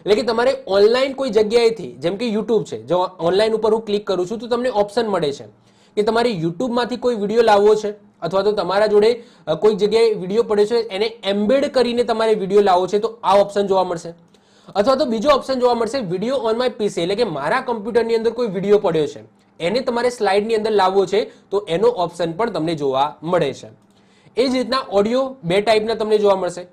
એટલે કે તમારે ઓનલાઈન કોઈ જગ્યાએથી, જેમ કે યુટ્યુબ છે, જો ઓનલાઈન ઉપર હું ક્લિક કરું છું તો તમને ઓપ્શન મળે છે કે તમારે યુટ્યુબમાંથી કોઈ વિડીયો લાવવો છે અથવા તો તમારા જોડે કોઈ જગ્યાએ વિડીયો પડ્યો છે એને એમ્બેડ કરીને તમારે વિડીયો લાવવો છે તો આ ઓપ્શન જોવા મળશે. અથવા તો બીજો ઓપ્શન જોવા મળશે વિડીયો ઓન માય પીસી, એટલે કે મારા કમ્પ્યુટરની અંદર કોઈ વિડીયો પડ્યો છે એને તમારે સ્લાઇડની અંદર લાવવો છે તો એનો ઓપ્શન પણ તમને જોવા મળે છે. એ જ રીતના ઓડિયો બે ટાઈપના તમને જોવા મળશે.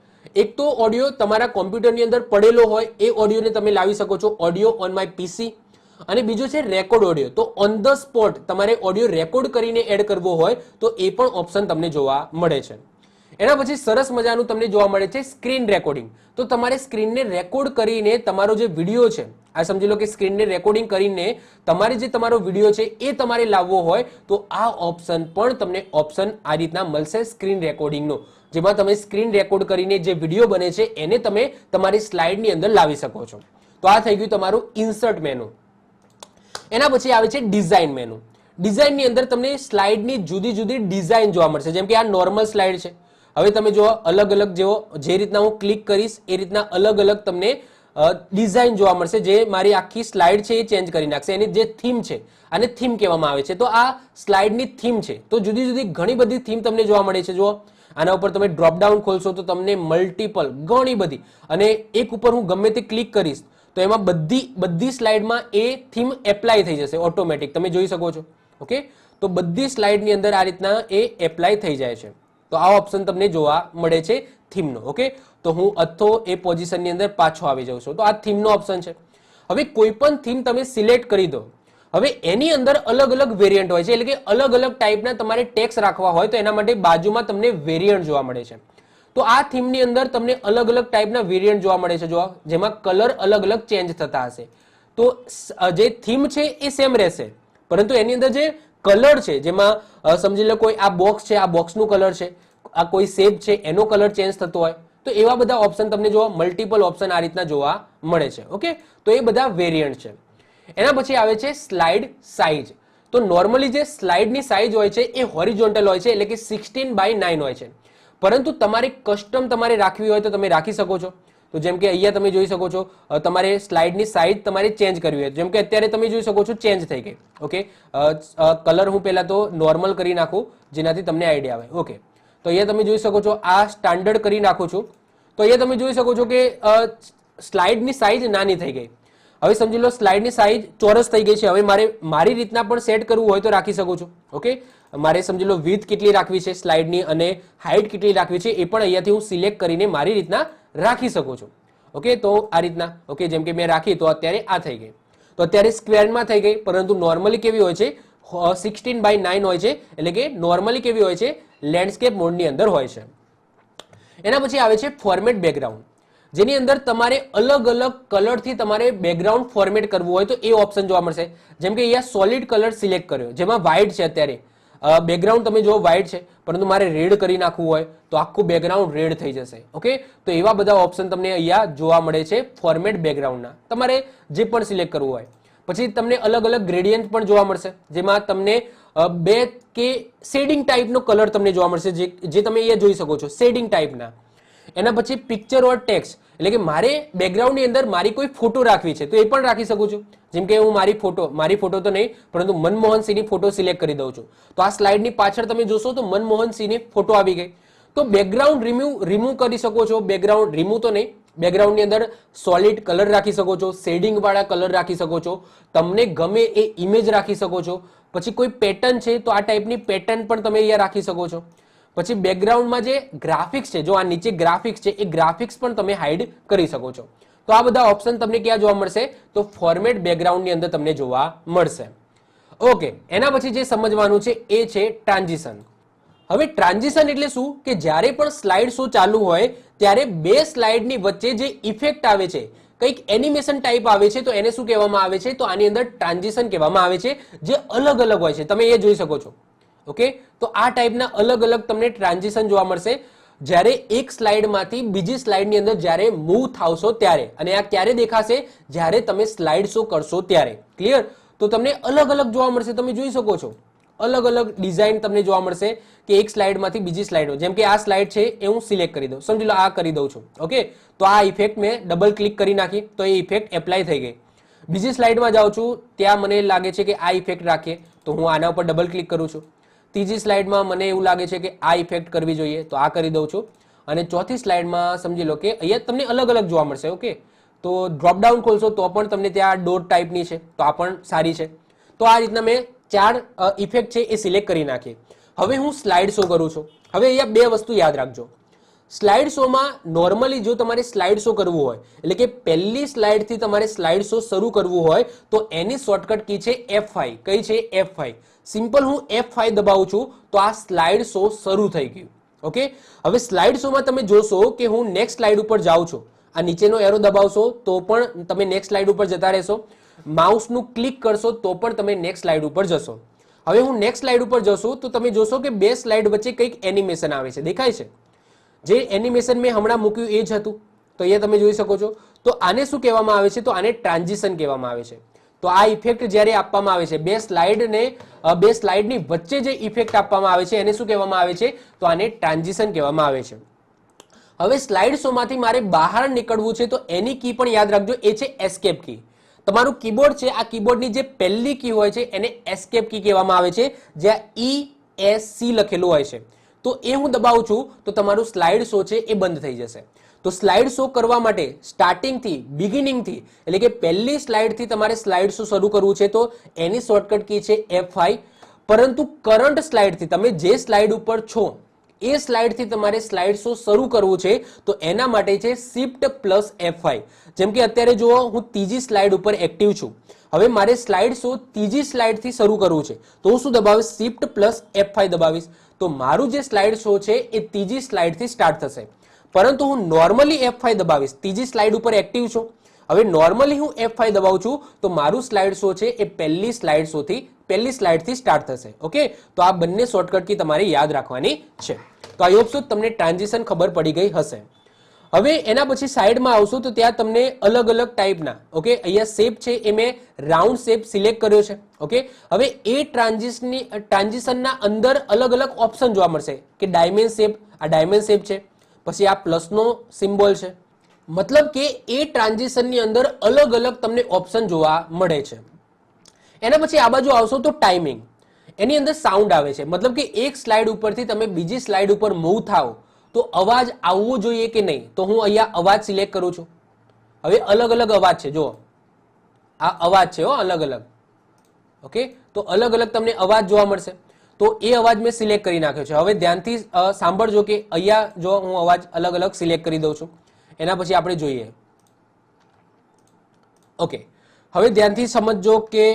એક તો ઓડિયો તમારા કોમ્પ્યુટરની અંદર પડેલો હોય એ ઓડિયોને તમે લાવી શકો છો, ઓડિયો ઓન માય પીસી. અને બીજો છે રેકોર્ડ ઓડિયો, તો ઓન ધ સ્પોટ તમારે ઓડિયો રેકોર્ડ કરીને એડ કરવો હોય તો એ પણ ઓપ્શન તમને જોવા મળે છે. એના પછી સરસ મજાનું તમને જોવા મળે છે સ્ક્રીન રેકોર્ડિંગ, તો તમારે સ્ક્રીનને રેકોર્ડ કરીને તમારો જે વિડીયો છે, આ સમજી લો કે સ્ક્રીનને રેકોર્ડિંગ કરીને તમારે જે તમારો વિડીયો છે એ તમારે લાવવો હોય તો આ ઓપ્શન પણ તમને ઓપ્શન આ રીતના મળશે સ્ક્રીન રેકોર્ડિંગનો, જેમાં તમે સ્ક્રીન રેકોર્ડ કરીને જે વિડીયો બને છે એને તમે તમારી સ્લાઇડની અંદર લાવી શકો છો. તો આ થઈ ગયું તમારું ઇન્સર્ટ મેનુ. એના પછી આવે છે ડિઝાઇન મેનુ. ડિઝાઇનની અંદર તમને સ્લાઇડની જુદી જુદી ડિઝાઇન જોવા મળશે, જેમ કે આ નોર્મલ સ્લાઇડ છે. હવે તમે જો અલગ અલગ જે રીતના હું ક્લિક કરીશ એ રીતના અલગ અલગ તમને ડિઝાઇન જોવા મળશે, જે મારી આખી સ્લાઇડ છે એ ચેન્જ કરી નાખશે. એની જે થીમ છે આને થીમ કહેવામાં આવે છે. તો આ સ્લાઇડની થીમ છે, તો જુદી જુદી ઘણી બધી થીમ તમને જોવા મળે છે. જો આના ઉપર તમે ડ્રોપડાઉન ખોલશો તો તમને મલ્ટિપલ ઘણી બધી, અને એક ઉપર હું ગમે તે ક્લિક કરીશ તો એમાં બધી સ્લાઇડમાં એ થીમ એપ્લાય થઈ જશે ઓટોમેટિક, તમે જોઈ શકો છો. ઓકે, તો બધી સ્લાઇડની અંદર આ રીતના એ એપ્લાય થઈ જાય છે. તો આ ઓપ્શન તમને જોવા મળે છે થીમનો. ઓકે, તો હું અથો એ પોઝિશનની અંદર પાછો આવી જાઉં છું. તો આ થીમનો ઓપ્શન છે. હવે કોઈ પણ થીમ તમે સિલેક્ટ કરી દો, હવે એની અંદર અલગ અલગ વેરિયન્ટ હોય છે, એટલે કે અલગ અલગ ટાઈપના તમારે ટેક્સ રાખવા હોય તો એના માટે બાજુમાં તમને વેરિયન્ટ જોવા મળે છે. તો આ થીમની અંદર તમને અલગ અલગ ટાઈપના વેરિયન્ટ જોવા મળે છે, જેમાં કલર અલગ અલગ ચેન્જ થતા હશે. તો જે થીમ છે એ સેમ રહેશે, પરંતુ એની અંદર જે કલર છે, જેમાં સમજી લો કોઈ આ બોક્સ છે, આ બોક્સનું કલર છે, આ કોઈ શેપ છે એનો કલર ચેન્જ થતો હોય, તો એવા બધા ઓપ્શન તમને જોવા મલ્ટિપલ ઓપ્શન આ રીતના જોવા મળે છે. ઓકે, તો એ બધા વેરિયન્ટ છે. એના પછી આવે છે સ્લાઇડ સાઇઝ. તો નોર્મલી જે સ્લાઇડની સાઇઝ હોય છે એ હોરિઝોન્ટલ હોય છે, એટલે કે 16:9 હોય છે. પરંતુ તમારે કસ્ટમ તમારે રાખવી હોય તો તમે રાખી શકો છો. તો જેમ કે અહીંયા તમે જોઈ શકો છો તમારે સ્લાઇડની સાઇઝ તમારે ચેન્જ કરવી હોય, જેમ કે અત્યારે તમે જોઈ શકો છો ચેન્જ થઈ ગઈ. ઓકે, કલર હું પહેલા તો નોર્મલ કરી નાખું જેનાથી તમને આઈડિયા આવે. ઓકે, તો અહીંયા તમે જોઈ શકો છો આ સ્ટાન્ડર્ડ કરી નાખું છું. તો અહીંયા તમે જોઈ શકો છો કે સ્લાઇડની સાઇઝ નાની થઈ ગઈ. હવે સમજી લો સ્લાઇડની સાઇઝ ચોરસ થઈ ગઈ છે. હવે મારે મારી રીતના પણ સેટ કરવું હોય તો રાખી શકું છું. ઓકે, મારે સમજી લો વિડ્થ કેટલી રાખવી છે સ્લાઇડની અને હાઇટ કેટલી રાખવી છે એ પણ અહીંયાથી હું સિલેક્ટ કરીને મારી રીતના રાખી શકું છું. ઓકે, તો આ રીતના. ઓકે, જેમ કે મેં રાખી તો અત્યારે આ થઈ ગઈ. તો અત્યારે સ્ક્વેરમાં થઈ ગઈ, પરંતુ નોર્મલી કેવી હોય છે 16:9 હોય છે, એટલે કે નોર્મલી કેવી હોય છે લેન્ડસ્કેપ મોડની અંદર હોય છે. એના પછી આવે છે ફોર્મેટ બેકગ્રાઉન્ડ, જેની અંદર તમારે અલગ અલગ કલરથી તમારે બેકગ્રાઉન્ડ ફોર્મેટ કરવું હોય તો એ ઓપ્શન જોવા મળશે. જેમ કે અહીંયા સોલિડ કલર સિલેક્ટ કર્યો, જેમાં વ્હાઇટ છે. અત્યારે બેકગ્રાઉન્ડ તમે જો વ્હાઇટ છે, પરંતુ મારે રેડ કરી નાખવું હોય તો આખું બેકગ્રાઉન્ડ રેડ થઈ જશે. ઓકે, તો એવા બધા ઓપ્શન તમને અહીંયા જોવા મળે છે ફોર્મેટ બેકગ્રાઉન્ડના, તમારે જે પણ સિલેક્ટ કરવું હોય. પછી તમને અલગ અલગ ગ્રેડિયન્ટ પણ જોવા મળશે, જેમાં તમને બે કે શેડિંગ ટાઈપનો કલર તમને જોવા મળશે, જે તમે અહીંયા જોઈ શકો છો શેડિંગ ટાઈપના. એના પછી પિક્ચર ઓર ટેક્સ્ટ, એટલે કે મારે બેકગ્રાઉન્ડની અંદર મારી કોઈ ફોટો રાખવી છે તો એ પણ રાખી શકું છું. જેમ કે હું મારી ફોટો તો નહીં, પરંતુ મનમોહન સિંહની ફોટો સિલેક્ટ કરી દઉં છું. તો આ સ્લાઇડની પાછળ તમે જોશો તો મનમોહન સિંહની ફોટો આવી ગઈ. તો બેકગ્રાઉન્ડ રિમૂવ કરી શકો છો. બેકગ્રાઉન્ડ રિમૂવ તો નહીં, બેકગ્રાઉન્ડની અંદર સોલિડ કલર રાખી શકો છો, શેડિંગ વાળા કલર રાખી શકો છો, તમને ગમે એ ઇમેજ રાખી શકો છો. પછી કોઈ પેટર્ન છે તો આ ટાઈપની પેટર્ન પણ તમે અહીંયા રાખી શકો છો. પછી બેકગ્રાઉન્ડમાં જે ગ્રાફિક્સ છે, જો આ નીચે ગ્રાફિક્સ છે એ ગ્રાફિક્સ પણ તમે હાઇડ કરી શકો છો. તો આ બધા ઓપ્શન તમને ક્યાં જોવા મળશે તો ફોર્મેટ બેકગ્રાઉન્ડની અંદર તમને જોવા મળશે. ઓકે, એના પછી જે સમજવાનું છે એ છે ટ્રાન્ઝિશન. હવે ટ્રાન્ઝિશન એટલે શું કે જ્યારે પણ સ્લાઇડ શો ચાલુ હોય ત્યારે બે સ્લાઇડની વચ્ચે જે ઇફેક્ટ આવે છે, કંઈક એનિમેશન ટાઈપ આવે છે, તો એને શું કહેવામાં આવે છે તો આની અંદર ટ્રાન્ઝિશન કહેવામાં આવે છે, જે અલગ અલગ હોય છે. તમે એ જોઈ શકો છો. ઓકે, તો આ ટાઈપના અલગ અલગ તમને ટ્રાન્ઝિશન જોવા મળશે જ્યારે એક સ્લાઇડમાંથી બીજી સ્લાઇડની અંદર જ્યારે મૂવ થાવશો ત્યારે. અને આ ક્યારે દેખાશે જ્યારે તમે સ્લાઇડ શો કરશો ત્યારે. ક્લિયર? તો તમને અલગ અલગ જોવા મળશે. તમે જોઈ શકો છો અલગ અલગ ડિઝાઇન તમને જોવા મળશે કે એક સ્લાઇડમાંથી બીજી સ્લાઇડ, જેમ કે આ સ્લાઇડ છે એ હું સિલેક્ટ કરી દઉં, સમજી લો આ કરી દઉં છું. ઓકે, તો આ ઇફેક્ટ મેં ડબલ ક્લિક કરી નાખી તો એ ઇફેક્ટ એપ્લાય થઈ ગઈ. બીજી સ્લાઇડમાં જાઉં છું, ત્યાં મને લાગે છે કે આ ઇફેક્ટ રાખીએ તો હું આના ઉપર ડબલ ક્લિક કરું છું. ત્રીજી સ્લાઇડમાં મને એવું લાગે છે કે આ ઇફેક્ટ કરવી જોઈએ તો આ કરી દઉં છું. અને ચોથી સ્લાઇડમાં સમજી લો કે અહીંયા તમને અલગ અલગ જોવા મળશે. ઓકે, તો ડ્રોપડાઉન ખોલશો તો પણ તમને ત્યાં ડોટ ટાઈપની છે તો આ પણ સારી છે. તો આ રીતના મેં 4 ઇફેક્ટ છે એ સિલેક્ટ કરી નાખી. હવે હું સ્લાઇડ શો કરું છું. હવે અહીંયા બે વસ્તુ યાદ રાખજો. સ્લાઇડ શોમાં નોર્મલી જો તમારે સ્લાઇડ શો કરવું હોય, એટલે કે પહેલી સ્લાઇડથી તમારે સ્લાઇડ શો શરૂ કરવું હોય તો એની શોર્ટકટ કી છે F5. કઈ છે? F5. સિમ્પલ હું F5 દબાવું છું તો આ સ્લાઇડ શો શરૂ થઈ ગયું. ઓકે, હવે સ્લાઇડ શોમાં તમે જોશો કે હું નેક્સ્ટ સ્લાઇડ ઉપર જાઉં છું, આ નીચેનો એરો દબાવશો તો પણ તમે નેક્સ્ટ સ્લાઇડ ઉપર જતા રહેશો, માઉસનું ક્લિક કરશો તો પણ તમે નેક્સ્ટ સ્લાઇડ ઉપર જશો. હવે હું નેક્સ્ટ સ્લાઇડ ઉપર જશું તો તમે જોશો કે બે સ્લાઇડ વચ્ચે કંઈક એનિમેશન આવે છે, દેખાય છે? જે એનિમેશન મેં હમણાં મૂક્યું એ જ હતું, તો અહીંયા તમે જોઈ શકો છો. તો આને શું કહેવામાં આવે છે તો આને ટ્રાન્ઝિશન કહેવામાં આવે છે. તો આ ઇફેક્ટ જ્યારે આપવામાં આવે છે બે સ્લાઇડની વચ્ચે જે ઇફેક્ટ આપવામાં આવે છે એને શું કહેવામાં આવે છે તો આને ટ્રાન્ઝિશન કહેવામાં આવે છે. હવે સ્લાઇડ શોમાંથી મારે બહાર નીકળવું છે તો એની કી પણ યાદ રાખજો, એ છે એસ્કેપ કી. તમારું કીબોર્ડ છે, આ કીબોર્ડની જે પહેલી કી હોય છે એને એસ્કેપ કી કહેવામાં આવે છે, જ્યાં ESC લખેલું હોય છે. તો એ હું દબાવું છું તો તમારું સ્લાઇડ શો છે એ બંધ થઈ જશે. તો સ્લાઇડ શો કરવા માટે સ્ટાર્ટિંગથી બિગિનિંગથી, એટલે કે પહેલી સ્લાઇડથી તમારે સ્લાઇડ શો શરૂ કરવું છે તો એની શોર્ટકટ કી છે F5. પરંતુ કરંટ સ્લાઇડથી, તમે જે સ્લાઇડ ઉપર છો એ સ્લાઇડથી તમારે સ્લાઇડ શો શરૂ કરવું છે તો એના માટે છે Shift+F5. જેમ કે અત્યારે જુઓ હું ત્રીજી સ્લાઇડ ઉપર એક્ટિવ છું. હવે મારે સ્લાઇડ શો ત્રીજી સ્લાઇડથી શરૂ કરવું છે તો હું શું દબાવીશ? Shift+F5 દબાવીશ. તો મારું જે સ્લાઇડ શો છે એ ત્રીજી સ્લાઇડથી સ્ટાર્ટ થશે. પરંતુ હું નોર્મલી F5 દબાવીશ, ત્રીજી સ્લાઇડ ઉપર એક્ટિવ છું. હવે નોર્મલી હું F5 દબાવું છું તો મારું સ્લાઇડ શો છે એ પહેલી સ્લાઇડથી સ્ટાર્ટ થશે. ઓકે, તો આ બંને શોર્ટકટ કી તમારે યાદ રાખવાની છે. તો આઈ હોપ સો તમને ટ્રાન્ઝિશન ખબર પડી ગઈ હશે. હવે એના પછી સાઈડમાં આવશો તો ત્યાં તમને અલગ અલગ ટાઈપના, ઓકે, અહીંયા શેપ છે એ મેં રાઉન્ડ શેપ સિલેક્ટ કર્યો છે. ઓકે, હવે એ ટ્રાન્ઝિશનના અંદર અલગ અલગ ઓપ્શન જોવા મળશે કે ડાયમંડ શેપ, આ ડાયમંડ શેપ છે, પછી આ પ્લસનો સિમ્બોલ છે, મતલબ કે એ ટ્રાન્ઝિશનની અંદર અલગ અલગ તમને ઓપ્શન જોવા મળે છે. એના પછી આ બાજુ આવશો તો ટાઈમિંગ, એની અંદર સાઉન્ડ આવે છે. મતલબ કે એક સ્લાઇડ ઉપરથી તમે બીજી સ્લાઇડ ઉપર મૂવ થાવ તો અવાજ આવવો જોઈએ કે નહીં, તો હું અહીંયા અવાજ સિલેક્ટ કરું છું. હવે અલગ અલગ અવાજ છે, જુઓ આ અવાજ છે અલગ અલગ. ઓકે, તો અલગ અલગ તમને અવાજ જોવા મળશે. તો એ અવાજ મેં સિલેક્ટ કરી નાખ્યો છે. હવે ધ્યાનથી સાંભળજો કે અહીંયા જો હું અવાજ અલગ અલગ સિલેક્ટ કરી દઉં છું, એના પછી આપણે જોઈએ. ઓકે, હવે ધ્યાનથી સમજજો કે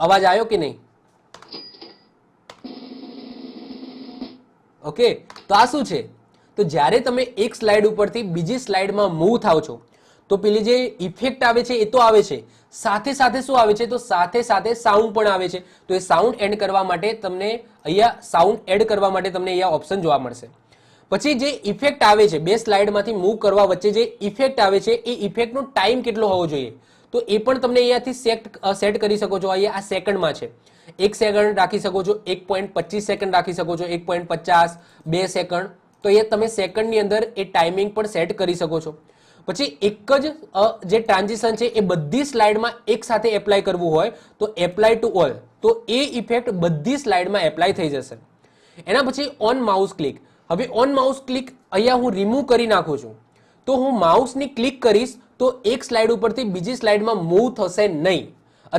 અવાજ આવ્યો કે નહીં. ઓકે, તો આ શું છે, તો જ્યારે તમે એક સ્લાઇડ ઉપરથી બીજી સ્લાઇડમાં મૂવ થાવ છો તો પેલી જે ઇફેક્ટ આવે છે એ તો આવે છે, સાથે સાથે શું આવે છે, તો સાથે સાથે સાઉન્ડ પણ આવે છે. તો એ સાઉન્ડ એડ કરવા માટે તમને અહીંયા ઓપ્શન જોવા મળશે. પછી જે ઇફેક્ટ આવે છે, બે સ્લાઇડમાંથી મૂવ કરવા વચ્ચે જે ઇફેક્ટ આવે છે એ ઇફેક્ટનો ટાઈમ કેટલો હોવો જોઈએ, તો એ પણ તમને અહીંયાથી સેટ કરી શકો છો. અહીંયા આ સેકન્ડમાં છે, 1 સેકન્ડ રાખી શકો છો, 1.25 સેકન્ડ રાખી શકો છો, 1.50, 2 સેકન્ડ. તો એ તમે સેકન્ડની અંદર એ ટાઈમિંગ પણ સેટ કરી શકો છો. પછી એક જ જે ટ્રાન્ઝિશન છે એ બધી સ્લાઇડમાં એક સાથે એપ્લાય કરવું હોય તો એપ્લાય ટુ ઓલ, તો એ ઇફેક્ટ બધી સ્લાઇડમાં એપ્લાય થઈ જશે. એના પછી ઓન માઉસ ક્લિક. હવે ઓન માઉસ ક્લિક અહીંયા હું રિમૂવ કરી નાખું છું, તો હું માઉસની ક્લિક કરીશ તો એક સ્લાઇડ ઉપરથી બીજી સ્લાઇડમાં મૂવ થશે નહીં.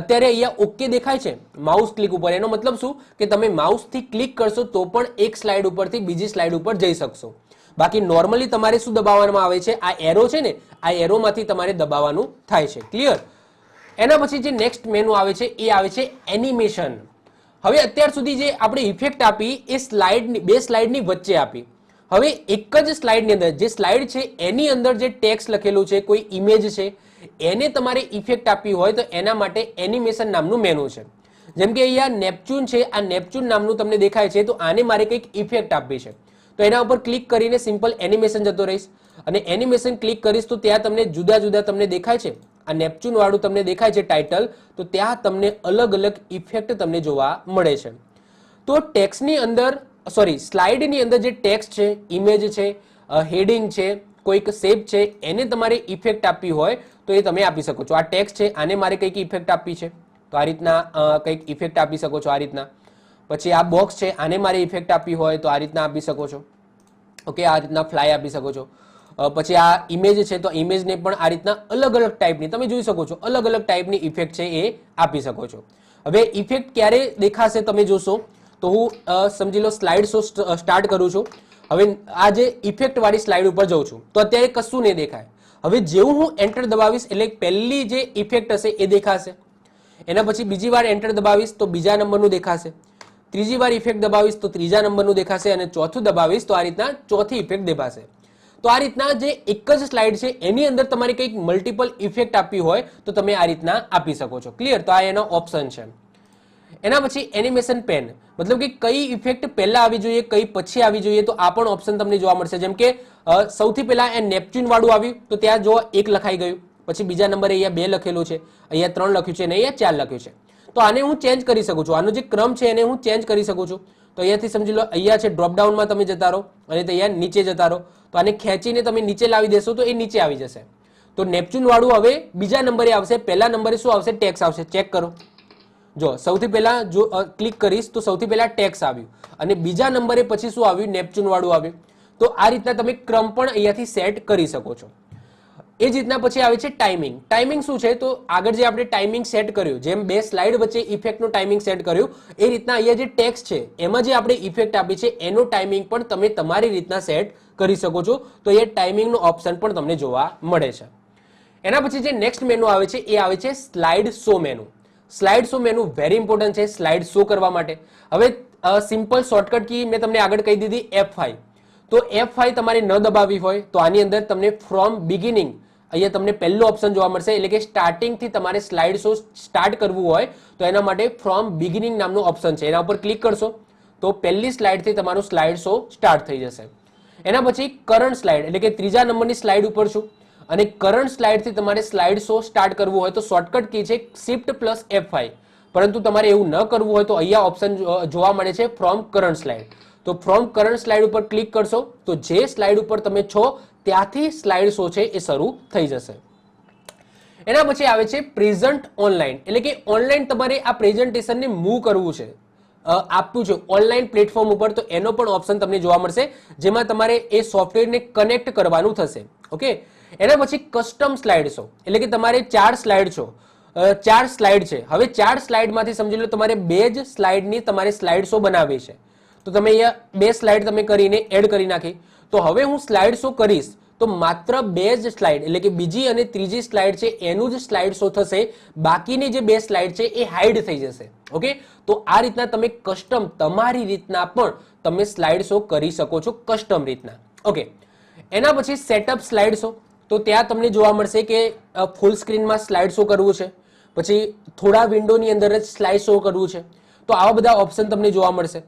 અત્યારે અહીંયા ઓકે દેખાય છે માઉસ ક્લિક ઉપર, એનો મતલબ શું કે તમે માઉસથી ક્લિક કરશો તો પણ એક સ્લાઇડ ઉપરથી બીજી સ્લાઇડ ઉપર જઈ શકશો. બાકી નોર્મલી તમારે શું દબાવવામાં આવે છે, આ એરો છે ને, આ એરોમાંથી તમારે દબાવવાનું થાય છે. ક્લિયર? એના પછી જે નેક્સ્ટ મેનુ આવે છે એ આવે છે એનિમેશન. હવે અત્યાર સુધી જે આપણે ઇફેક્ટ આપી એ બે સ્લાઇડની વચ્ચે આપી. હવે એક જ સ્લાઇડની અંદર જે સ્લાઇડ છે એની અંદર જે ટેક્સ્ટ લખેલું છે, કોઈ ઇમેજ છે, એને તમારે ઇફેક્ટ આપવી હોય તો એના માટે એનિમેશન નામનું મેનુ છે. જેમ કે અહીંયા નેપચ્યુન છે, આ નેપચ્યુન નામનું તમને દેખાય છે, તો આને મારે કંઈક ઇફેક્ટ આપવી છે. તો એના ઉપર ક્લિક કરીને સિમ્પલ એનિમેશન જતો રહીશ અને એનિમેશન ક્લિક કરીશ તો ત્યાં તમને જુદા જુદા તમને દેખાય છે. આ નેપચ્યુન વાળું તમને દેખાય છે ટાઇટલ, તો ત્યાં તમને અલગ અલગ ઇફેક્ટ તમને જોવા મળે છે. તો ટેક્સ્ટની અંદર સ્લાઇડની અંદર જે ટેક્સ્ટ છે, ઇમેજ છે, હેડિંગ છે, કોઈક શેપ છે, એને તમારે ઇફેક્ટ આપવી હોય તો એ તમે આપી શકો છો. આ ટેક્સ્ટ છે, આને મારે કંઈક ઇફેક્ટ આપવી છે તો આ રીતના કંઈક ઇફેક્ટ આપી શકો છો, આ રીતના. પછી આ બોક્સ છે, આને મારે ઇફેક્ટ આપવી હોય તો આ રીતના આપી શકો છો. ઓકે, આ રીતના ફ્લાય આપી શકો છો. પછી આ ઇમેજ છે, તો ઇમેજને પણ આ રીતના અલગ અલગ ટાઈપની તમે જોઈ શકો છો, અલગ અલગ ટાઈપની ઇફેક્ટ છે એ આપી શકો છો. હવે ઇફેક્ટ ક્યારે દેખાશે તમે જોશો, તો હું સમજી લો સ્લાઇડ શો સ્ટાર્ટ કરું છું. હવે આ જે ઇફેક્ટ વાળી સ્લાઇડ ઉપર જઉં છું તો અત્યારે કશું નહીં દેખાય. હવે જેવું હું એન્ટર દબાવીશ એટલે પહેલી જે ઇફેક્ટ હશે એ દેખાશે. એના પછી બીજી વાર એન્ટર દબાવીશ તો બીજા નંબરનું દેખાશે, ત્રીજી વાર ઇફેક્ટ દબાવીશ તો ત્રીજા નંબરનું દેખાશે અને ચોથું દબાવીશ તો આ રીતના ચોથી ઇફેક્ટ દેખાશે. તો આ રીતના જે એક જ સ્લાઇડ છે એની અંદર તમારે કંઈક મલ્ટિપલ ઇફેક્ટ આપવી હોય તો તમે આ રીતના આપી શકો છો. ક્લિયર? તો આ એનો ઓપ્શન છે. એના પછી એનિમેશન પેન, મતલબ કે કઈ ઇફેક્ટ પહેલા આવી જોઈએ, કઈ પછી આવી જોઈએ, તો આ પણ ઓપ્શન તમને જોવા મળશે. જેમ કે સૌથી પહેલા એ નેપચ્યુન વાળું આવ્યું તો ત્યાં જો 1 લખાઈ ગયું, પછી બીજા નંબરે અહીંયા 2 લખેલું છે, અહીંયા 3 લખ્યું છે અને અહીંયા 4 લખ્યું છે. તો આને હું ચેન્જ કરી શકું છું, આનો જે ક્રમ છે એને હું ચેન્જ કરી શકું છું. તો અહીંયાથી સમજી લો અહીંયા છે ડ્રોપડાઉનમાં તમે જતા રહો અને અહીંયા નીચે જતા રહો, તો આને ખેંચીને તમે નીચે લાવી દેશો તો એ નીચે આવી જશે. તો નેપચ્યુન વાળું હવે બીજા નંબરે આવશે, પહેલા નંબરે શું આવશે, ટેક્સ આવશે. ચેક કરો, જો સૌથી પહેલા જો ક્લિક કરીશ તો સૌથી પહેલા ટેક્સ આવ્યું અને બીજા નંબરે પછી શું આવ્યું, નેપચ્યુન વાળું આવ્યું. તો આ રીતના તમે ક્રમ પણ અહીંયાથી સેટ કરી શકો છો. એ જ રીતના પછી આવે છે ટાઈમિંગ. ટાઈમિંગ શું છે, તો આગળ જે આપણે ટાઈમિંગ સેટ કર્યું, જેમ બે સ્લાઇડ વચ્ચે ઇફેક્ટનું ટાઈમિંગ સેટ કર્યું એ રીતના અહીંયા જે ટેક્સ્ટ છે એમાં જે આપણે ઇફેક્ટ આપી છે એનો ટાઈમિંગ પણ તમે તમારી રીતના સેટ કરી શકો છો. તો એ ટાઈમિંગનો ઓપ્શન પણ તમને જોવા મળે છે. એના પછી જે નેક્સ્ટ મેનુ આવે છે એ આવે છે slide show menu. Slide show menu very important છે સ્લાઇડ શો કરવા માટે. હવે સિમ્પલ શોર્ટકટ કી મેં તમને આગળ કહી દીધી F5. તો F5 તમારે ન દબાવી હોય તો આની અંદર તમને ફ્રોમ બિગિનિંગ અહીંયા તમને પહેલું ઓપ્શન જોવા મળશે, એટલે કે સ્ટાર્ટિંગથી તમારે સ્લાઇડ શો સ્ટાર્ટ કરવું હોય તો એના માટે ફ્રોમ બિગિનિંગ નામનું ઓપ્શન છે, એના ઉપર ક્લિક કરશો તો પહેલી સ્લાઇડથી તમારું સ્લાઇડ શો સ્ટાર્ટ થઈ જશે. એના પછી કરંટ સ્લાઇડ એટલે કે ત્રીજા નંબરની સ્લાઇડ ઉપર છું અને કરંટ સ્લાઇડથી તમારે સ્લાઇડ શો સ્ટાર્ટ કરવું હોય તો શોર્ટકટ કી છે Shift+F5. પરંતુ તમારે એવું ન કરવું હોય તો અહીંયા ઓપ્શન જોવા મળે છે ફ્રોમ કરંટ સ્લાઇડ. તો ફ્રોમ કરંટ સ્લાઇડ ઉપર ક્લિક કરશો તો જે સ્લાઇડ ઉપર તમે છો ત્યાંથી સ્લાઇડ શો છે એ શરૂ થઈ જશે. એના પછી આવે છે પ્રેઝન્ટ ઓનલાઈન, એટલે કે ઓનલાઈન તમારે આ પ્રેઝન્ટેશનને મૂવ કરવું છે, આપવું છે ઓનલાઈન પ્લેટફોર્મ ઉપર, તો એનો પણ ઓપ્શન તમને જોવા મળશે, જેમાં તમારે એ સોફ્ટવેરને કનેક્ટ કરવાનું થશે. ઓકે, એના પછી કસ્ટમ સ્લાઇડ શો, એટલે કે તમારે 4 સ્લાઇડ છે. હવે 4 સ્લાઇડમાંથી સમજી લો તમારે 2 જ સ્લાઇડની તમારે સ્લાઇડ શો બનાવવી છે, તો તમે અહીંયા 2 સ્લાઇડ તમે કરીને એડ કરી નાખી. તો હવે હું સ્લાઇડ શો કરીશ તો માત્ર 2 જ સ્લાઇડ, એટલે કે બીજી અને ત્રીજી સ્લાઇડ છે એનું જ સ્લાઇડ શો થશે, બાકીની જે 2 સ્લાઇડ છે એ હાઇડ થઈ જશે. ઓકે, તો આ રીતના તમે કસ્ટમ તમારી રીતના પણ તમે સ્લાઇડ શો કરી શકો છો, કસ્ટમ રીતના. ઓકે, એના પછી સેટઅપ સ્લાઇડ શો, તો ત્યાં તમને જોવા મળશે કે ફૂલ સ્ક્રીનમાં સ્લાઇડ શો કરવું છે, પછી થોડા વિન્ડોની અંદર જ સ્લાઇડ શો કરવું છે, તો આવા બધા ઓપ્શન તમને જોવા મળશે.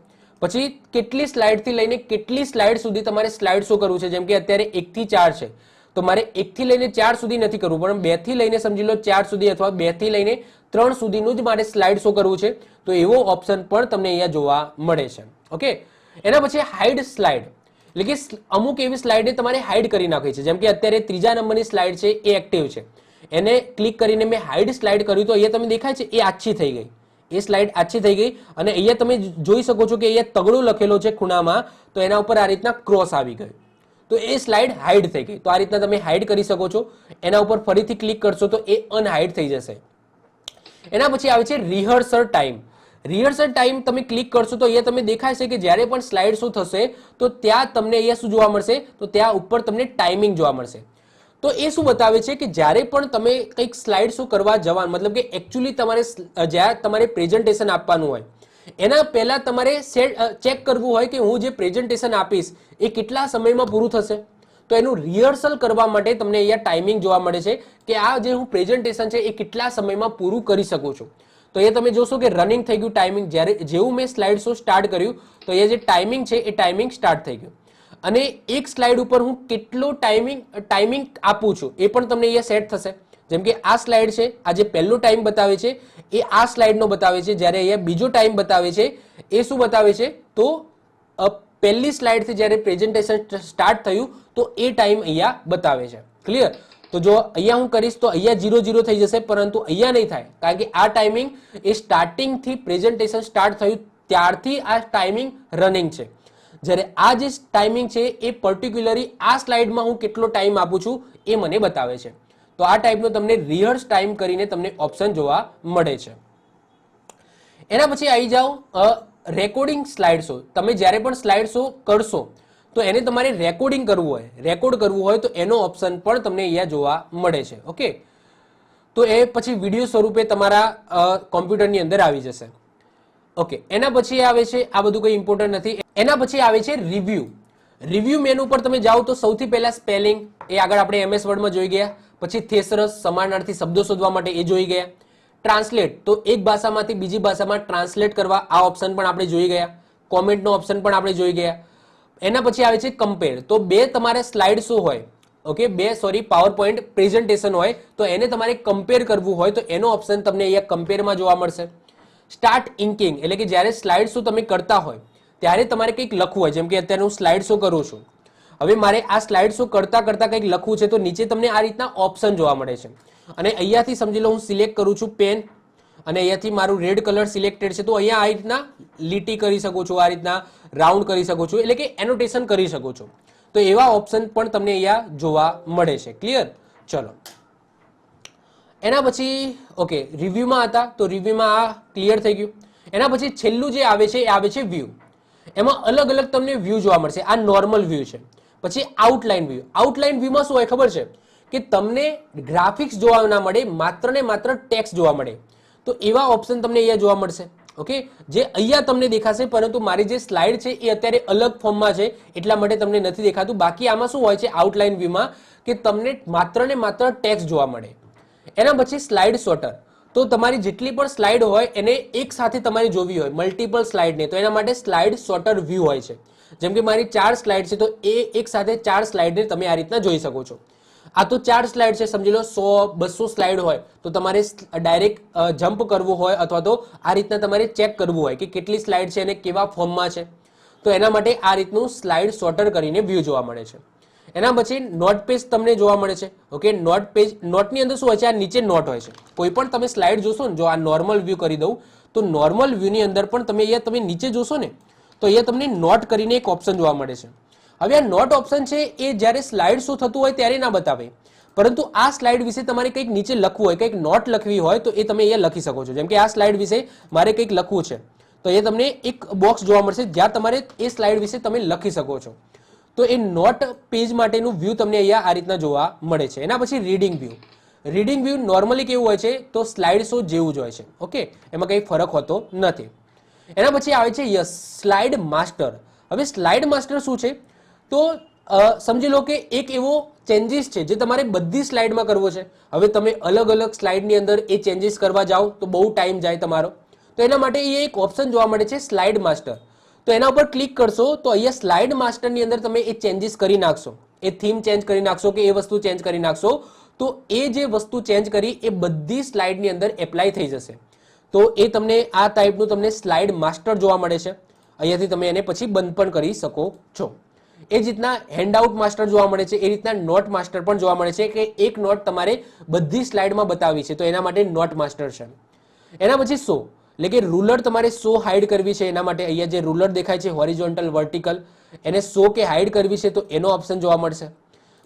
પછી કેટલી સ્લાઇડથી લઈને કેટલી સ્લાઇડ સુધી તમારે સ્લાઇડ શો કરવું છે, જેમ કે અત્યારે 1 થી 4 છે, તો મારે 1 થી લઈને 4 સુધી નથી કરવું, પણ 2 થી લઈને સમજી લો 4 સુધી અથવા 2 થી લઈને 3 સુધીનું જ મારે સ્લાઇડ શો કરવું છે, તો એવો ઓપ્શન પણ તમને અહીંયા જોવા મળે છે. ઓકે, એના પછી હાઇડ સ્લાઇડ, એટલે કે અમુક એવી સ્લાઇડને તમારે હાઇડ કરી નાખવી છે, જેમ કે અત્યારે 3જા નંબરની સ્લાઇડ છે એ એક્ટિવ છે, એને ક્લિક કરીને મેં હાઇડ સ્લાઇડ કર્યું તો અહીંયા તમને દેખાય છે એ આછી થઈ ગઈ, એ સ્લાઇડ આછી થઈ ગઈ, અને અહીંયા તમે જોઈ શકો છો કે અહીંયા તગડો લખેલો છે ખૂણામાં, તો એના ઉપર આ રીતના ક્રોસ આવી ગયો, તો એ સ્લાઇડ હાઇડ થઈ ગઈ. તો આ રીતના તમે હાઇડ કરી શકો છો. એના ઉપર ફરીથી ક્લિક કરશો તો એ અનહાઇડ થઈ જશે. એના પછી આવે છે રિહર્સલ ટાઈમ. રિહર્સલ ટાઈમ તમે ક્લિક કરશો તો અહીંયા તમે દેખાય છે કે જ્યારે પણ સ્લાઇડ શો થશે તો ત્યાં તમને અહીંયા શું જોવા મળશે, તો ત્યાં ઉપર તમને ટાઈમિંગ જોવા મળશે. તો એ શું બતાવે છે કે જ્યારે પણ તમે કંઈક સ્લાઇડ શો કરવા જવાનું, મતલબ કે એકચ્યુઅલી તમારે જ્યારે તમારે પ્રેઝન્ટેશન આપવાનું હોય એના પહેલા તમારે ચેક કરવું હોય કે હું જે પ્રેઝન્ટેશન આપીશ એ કેટલા સમયમાં પૂરું થશે. તો એનું રિહર્સલ કરવા માટે તમને અહીંયા ટાઈમિંગ જોવા મળે છે કે આ જે હું પ્રેઝન્ટેશન છે એ કેટલા સમયમાં પૂરું કરી શકું છું. તો એ તમે જોશો કે રનિંગ થઈ ગયું ટાઈમિંગ, જેવું મેં સ્લાઇડ શો સ્ટાર્ટ કર્યું તો એ જે ટાઈમિંગ છે એ ટાઈમિંગ સ્ટાર્ટ થઈ ગયું, અને એક સ્લાઇડ ઉપર હું કેટલો ટાઈમિંગ આપું છું એ પણ તમને અહીંયા સેટ થશે. જેમ કે આ સ્લાઇડ છે, આ જે પહેલો ટાઈમ બતાવે છે એ આ સ્લાઇડનો બતાવે છે, જ્યારે અહીંયા બીજો ટાઈમ બતાવે છે એ શું બતાવે છે, તો પહેલી સ્લાઇડથી જ્યારે પ્રેઝન્ટેશન સ્ટાર્ટ થયું તો એ ટાઈમ અહીંયા બતાવે છે. ક્લિયર? તો જો અહીંયા હું કરીશ તો અહીંયા 0 થઈ જશે, પરંતુ અહીંયા નહીં થાય, કારણ કે આ ટાઈમિંગ એ સ્ટાર્ટિંગથી પ્રેઝન્ટેશન સ્ટાર્ટ થયું ત્યારથી આ ટાઈમિંગ રનિંગ છે. જ્યારે આ જે ટાઈમિંગ છે એ પર્ટિક્યુલરલી આ સ્લાઇડમાં હું કેટલો ટાઈમ આપું છું એ મને બતાવે છે. તો આ ટાઈપનો તમને રિહર્સ ટાઈમ કરીને તમને ઓપ્શન જોવા મળે છે. એના પછી આવી જાઓ રેકોર્ડિંગ સ્લાઇડ શો. તમે જ્યારે પણ સ્લાઇડ શો કરશો તો એને તમારે રેકોર્ડિંગ કરવું હોય તો એનો ઓપ્શન પણ તમને અહીંયા જોવા મળે છે. ઓકે, તો એ પછી વિડીયો સ્વરૂપે તમારા કોમ્પ્યુટરની અંદર આવી જશે. ઓકે, એના પછી આવે છે, આ બધું કંઈ ઇમ્પોર્ટન્ટ નથી. એના પછી આવે છે રિવ્યુ મેનુ પર તમે જાઓ તો સૌથી પહેલા સ્પેલિંગ એ આગળ આપણે MS વર્ડમાં જોઈ ગયા, પછી થેસરસ સમાનાર્થી શબ્દો શોધવા માટે એ જોઈ ગયા, ટ્રાન્સલેટ તો એક ભાષામાંથી બીજી ભાષામાં ટ્રાન્સલેટ કરવા આ ઓપ્શન પણ આપણે જોઈ ગયા, કોમેન્ટનો ઓપ્શન પણ આપણે જોઈ ગયા. એના પછી આવે છે કમ્પેર. તો બે તમારે સ્લાઇડ શો હોય, ઓકે, પાવર પોઈન્ટ પ્રેઝન્ટેશન હોય તો એને તમારે કમ્પેર કરવું હોય તો એનો ઓપ્શન તમને અહીંયા કમ્પેરમાં જોવા મળશે. સ્ટાર્ટ ઇન્કિંગ, એટલે કે જ્યારે સ્લાઇડ શો તમે કરતા હોય ત્યારે તમારે કંઈક લખવું હોય, જેમ કે અત્યારે હું સ્લાઇડ શો કરું છું, હવે મારે આ સ્લાઇડ શો કરતા કંઈક લખવું છે તો નીચે તમને આ રીતના ઓપ્શન જોવા મળે છે, અને અહીંયાથી સમજી લો હું સિલેક્ટ કરું છું પેન, અને અહીંયાથી મારું રેડ કલર સિલેક્ટેડ છે તો અહીંયા આ રીતના લીટી કરી શકું છું, આ રીતના રાઉન્ડ કરી શકું છું, એટલે કે એનોટેશન કરી શકું છું. તો એવા ઓપ્શન પણ તમને અહીંયા જોવા મળે છે. ક્લિયર? ચલો, એના પછી ઓકે, રિવ્યુમાં હતા તો રિવ્યુમાં આ ક્લિયર થઈ ગયું. એના પછી છેલ્લું જે આવે છે એ આવે છે વ્યૂ. એમાં અલગ અલગ તમને વ્યૂ જોવા મળશે. આ નોર્મલ વ્યૂ છે. પછી આઉટલાઇન વ્યૂ. આઉટલાઇન વ્યૂમાં શું હોય ખબર છે કે તમને ગ્રાફિક્સ જોવા ના મળે, માત્ર ને માત્ર ટેક્સ્ટ જોવા મળે. તો એવા ઓપ્શન તમને અહીંયા જોવા મળશે. ઓકે, જે અહીંયા તમને દેખાશે, પરંતુ મારી જે સ્લાઇડ છે એ અત્યારે અલગ ફોર્મમાં છે એટલા માટે તમને નથી દેખાતું. બાકી આમાં શું હોય છે આઉટલાઇન વ્યૂમાં કે તમને માત્ર ને માત્ર ટેક્સ્ટ જોવા મળે. એના પછી સ્લાઇડ સોર્ટર. તો તમારી જેટલી પણ સ્લાઇડ હોય એને એક સાથે તમારે જોવી હોય, મલ્ટિપલ સ્લાઇડને, તો એના માટે સ્લાઇડ સોર્ટર વ્યૂ હોય છે. જેમ કે મારી 4 સ્લાઇડ છે તો એ એક સાથે 4 સ્લાઇડને તમે આ રીતના જોઈ શકો છો. આ તો 4 સ્લાઇડ છે, સમજી લો 100-200 સ્લાઇડ હોય તો તમારે ડાયરેક્ટ જમ્પ કરવું હોય અથવા તો આ રીતના તમારે ચેક કરવું હોય કે કેટલી સ્લાઇડ છે અને કેવા ફોર્મમાં છે, તો એના માટે આ રીતનું સ્લાઇડ સોર્ટર કરીને વ્યૂ જોવા મળે છે. એના પછી નોટ પેજ તમને જોવા મળે છે. ઓકે, નોટ પેજ, નોટની અંદર શું હોય છે, આ નીચે નોટ હોય છે. કોઈ પણ તમે સ્લાઇડ જોશો ને, જો આ નોર્મલ વ્યૂ કરી દઉં તો નોર્મલ વ્યૂની અંદર પણ તમે અહીંયા તમે નીચે જોશો ને તો અહીંયા તમને નોટ કરીને એક ઓપ્શન જોવા મળે છે. હવે આ નોટ ઓપ્શન છે એ જ્યારે સ્લાઇડ શો થતું હોય ત્યારે ના બતાવે, પરંતુ આ સ્લાઇડ વિશે તમારે કંઈક નીચે લખવું હોય, કંઈક નોટ લખવી હોય તો એ તમે અહીંયા લખી શકો છો. જેમ કે આ સ્લાઇડ વિશે મારે કંઈક લખવું છે તો એ તમને એક બોક્સ જોવા મળશે જ્યાં તમારે એ સ્લાઇડ વિશે તમે લખી શકો છો. તો એ નોટ પેજ માટેનું વ્યૂ તમને અહીંયા આ રીતના જોવા મળે છે. એના પછી reading view. Reading view normally કેવું હોય છે તો સ્લાઇડ શો જેવું જ હોય છે. ઓકે, એમાં કંઈ ફરક હોતો નથી. એના પછી આવે છે યસ સ્લાઇડ માસ્ટર. હવે સ્લાઇડ માસ્ટર શું છે તો સમજી લો કે એક એવો ચેન્જીસ છે જે તમારે બધી સ્લાઇડમાં કરવો છે. હવે તમે અલગ અલગ સ્લાઇડની અંદર એ ચેન્જીસ કરવા જાઓ તો બહુ ટાઈમ જાય તમારો. તો એના માટે એ એક ઓપ્શન જોવા મળે છે સ્લાઇડ માસ્ટર. તો એના ઉપર ક્લિક કરશો તો અહીંયા સ્લાઇડ માસ્ટરની અંદર તમે એ ચેન્જીસ કરી નાખશો, એ થીમ ચેન્જ કરી નાખશો કે એ વસ્તુ ચેન્જ કરી નાખશો તો એ જે વસ્તુ ચેન્જ કરી એ બધી સ્લાઇડની અંદર એપ્લાય થઈ જશે. તો એ તમને આ ટાઈપનું તમને સ્લાઇડ માસ્ટર જોવા મળે છે. અહીંયાથી તમે એને પછી બંધ પણ કરી શકો છો. એ જ રીતના હેન્ડઆઉટ માસ્ટર જોવા મળે છે, એ રીતના નોટ માસ્ટર પણ જોવા મળે છે કે એક નોટ તમારે બધી સ્લાઇડમાં બતાવવી છે તો એના માટે નોટ માસ્ટર છે. એના પછી સો એટલે કે રૂલર તમારે સો હાઇડ કરવી છે એના માટે અહીંયા જે રૂલર દેખાય છે હોરિઝોન્ટલ વર્ટિકલ એને સો કે હાઇડ કરવી છે તો એનો ઓપ્શન જોવા મળશે.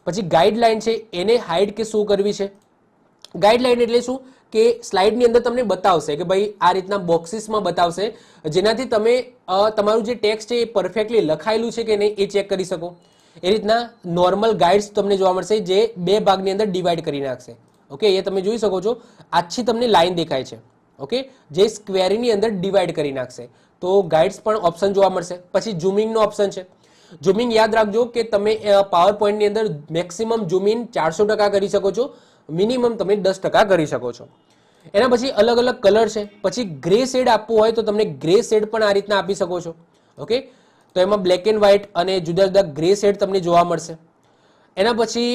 પછી ગાઈડલાઇન છે એને હાઇડ કે સો કરવી છે. ગાઈડલાઇન એટલે શું કે સ્લાઇડની અંદર તમને બતાવશે કે ભાઈ આ રીતના બોક્સિસમાં બતાવશે જેનાથી તમે તમારું જે ટેક્સ્ટ છે એ પરફેક્ટલી લખાયેલું છે કે નહીં એ ચેક કરી શકો. એ રીતના નોર્મલ ગાઈડ્સ તમને જોવા મળશે જે બે ભાગની અંદર ડિવાઈડ કરી નાખશે. ઓકે, એ તમે જોઈ શકો છો આછી તમને લાઈન દેખાય છે. ઓકે, જે સ્ક્વેરની અંદર ડિવાઈડ કરી નાખશે. તો ગાઈડ્સ પણ ઓપ્શન જોવા મળશે. પછી ઝૂમિંગનો ઓપ્શન છે. ઝૂમિંગ યાદ રાખજો કે તમે પાવર પોઈન્ટની અંદર મેક્સિમમ ઝૂમિંગ 400% કરી શકો છો, મિનિમમ તમે 10% કરી શકો છો. એના પછી અલગ અલગ કલર છે. પછી ગ્રે શેડ આપવું હોય તો તમને ગ્રે શેડ પણ આ રીતના આપી શકો છો. ઓકે, તો એમાં બ્લેક એન્ડ વ્હાઇટ અને જુદા જુદા ગ્રે શેડ તમને જોવા મળશે. એના પછી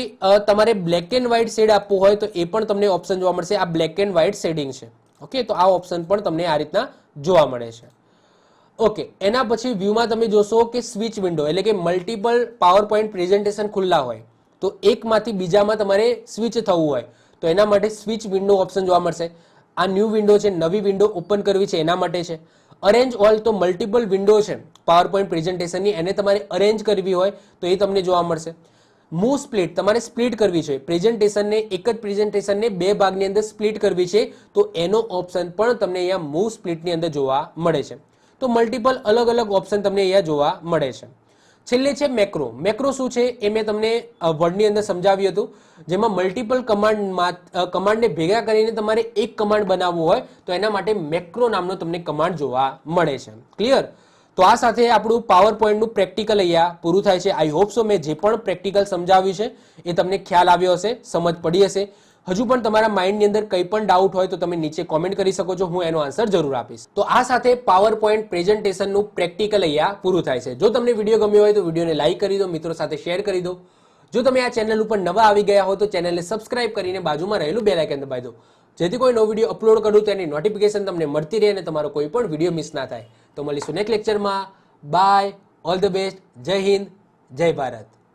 તમારે બ્લેક એન્ડ વ્હાઇટ શેડ આપવું હોય તો એ પણ તમને ઓપ્શન જોવા મળશે. આ બ્લેક એન્ડ વ્હાઇટ શેડિંગ છે. ઓકે, તો આ ઓપ્શન પણ તમને આ રીતના જોવા મળે છે. ઓકે, એના પછી વ્યૂમાં તમે જોશો કે સ્વિચ વિન્ડો એટલે કે મલ્ટિપલ પાવર પોઈન્ટ પ્રેઝન્ટેશન ખુલ્લા હોય તો એકમાંથી બીજામાં તમારે સ્વિચ થવું હોય તો એના માટે સ્વિચ વિન્ડો ઓપ્શન જોવા મળશે. આ ન્યૂ વિન્ડો છે, નવી વિન્ડો ઓપન કરવી છે એના માટે છે. અરેન્જ ઓલ તો મલ્ટિપલ વિન્ડો છે પાવર પોઈન્ટ પ્રેઝન્ટેશનની, એને તમારે અરેન્જ કરવી હોય તો એ તમને જોવા મળશે. મૂવ સ્પ્લિટ, તમારે સ્પ્લિટ કરવી છે પ્રેઝન્ટેશનને, એક જ પ્રેઝન્ટેશનને બે ભાગની અંદર સ્પ્લિટ કરવી છે તો એનો ઓપ્શન પણ તમને અહીંયા મૂવ સ્પ્લિટની અંદર જોવા મળે છે. તો મલ્ટિપલ અલગ અલગ ઓપ્શન તમને અહીંયા જોવા મળે છે. છેલ્લે છે મેક્રો. મેક્રો શું છે એ મેં તમને વર્ડની અંદર સમજાવ્યું હતું, જેમાં મલ્ટિપલ કમાન્ડને ભેગા કરીને તમારે એક કમાન્ડ બનાવવો હોય તો એના માટે મેક્રો નામનો તમને કમાન્ડ જોવા મળે છે. ક્લિયર? તો આ સાથે આપણું પાવર પોઈન્ટનું પ્રેક્ટિકલ અહીંયા પૂરું થાય છે. આઈ હોપ સો મેં જે પણ પ્રેક્ટિકલ સમજાવ્યું છે એ તમને ખ્યાલ આવ્યો હશે, સમજ પડી હશે. હજુ પણ તમારા માઇન્ડની અંદર કંઈ પણ ડાઉટ હોય તો તમે નીચે કોમેન્ટ કરી શકો છો, હું એનો આન્સર જરૂર આપીશ. તો આ સાથે પાવર પોઈન્ટ પ્રેઝન્ટેશનનું પ્રેક્ટિકલ અહીંયા પૂરું થાય છે. જો તમને વિડીયો ગમ્યો હોય તો વિડીયોને લાઈક કરી દો, મિત્રો સાથે શેર કરી દો. જો તમે આ ચેનલ ઉપર નવા આવી ગયા હો તો ચેનલને સબસ્ક્રાઇબ કરીને બાજુમાં રહેલું બેલ આઇકન દબાવી દો, જેથી કોઈ નવો વિડીયો અપલોડ કરું તેની નોટિફિકેશન તમને મળતી રહે અને તમારો કોઈ પણ વિડીયો મિસ ના થાય. તો મળીશું નેક્સ્ટ લેક્ચરમાં. બાય, ઓલ ધ બેસ્ટ, જય હિન્દ, જય ભારત.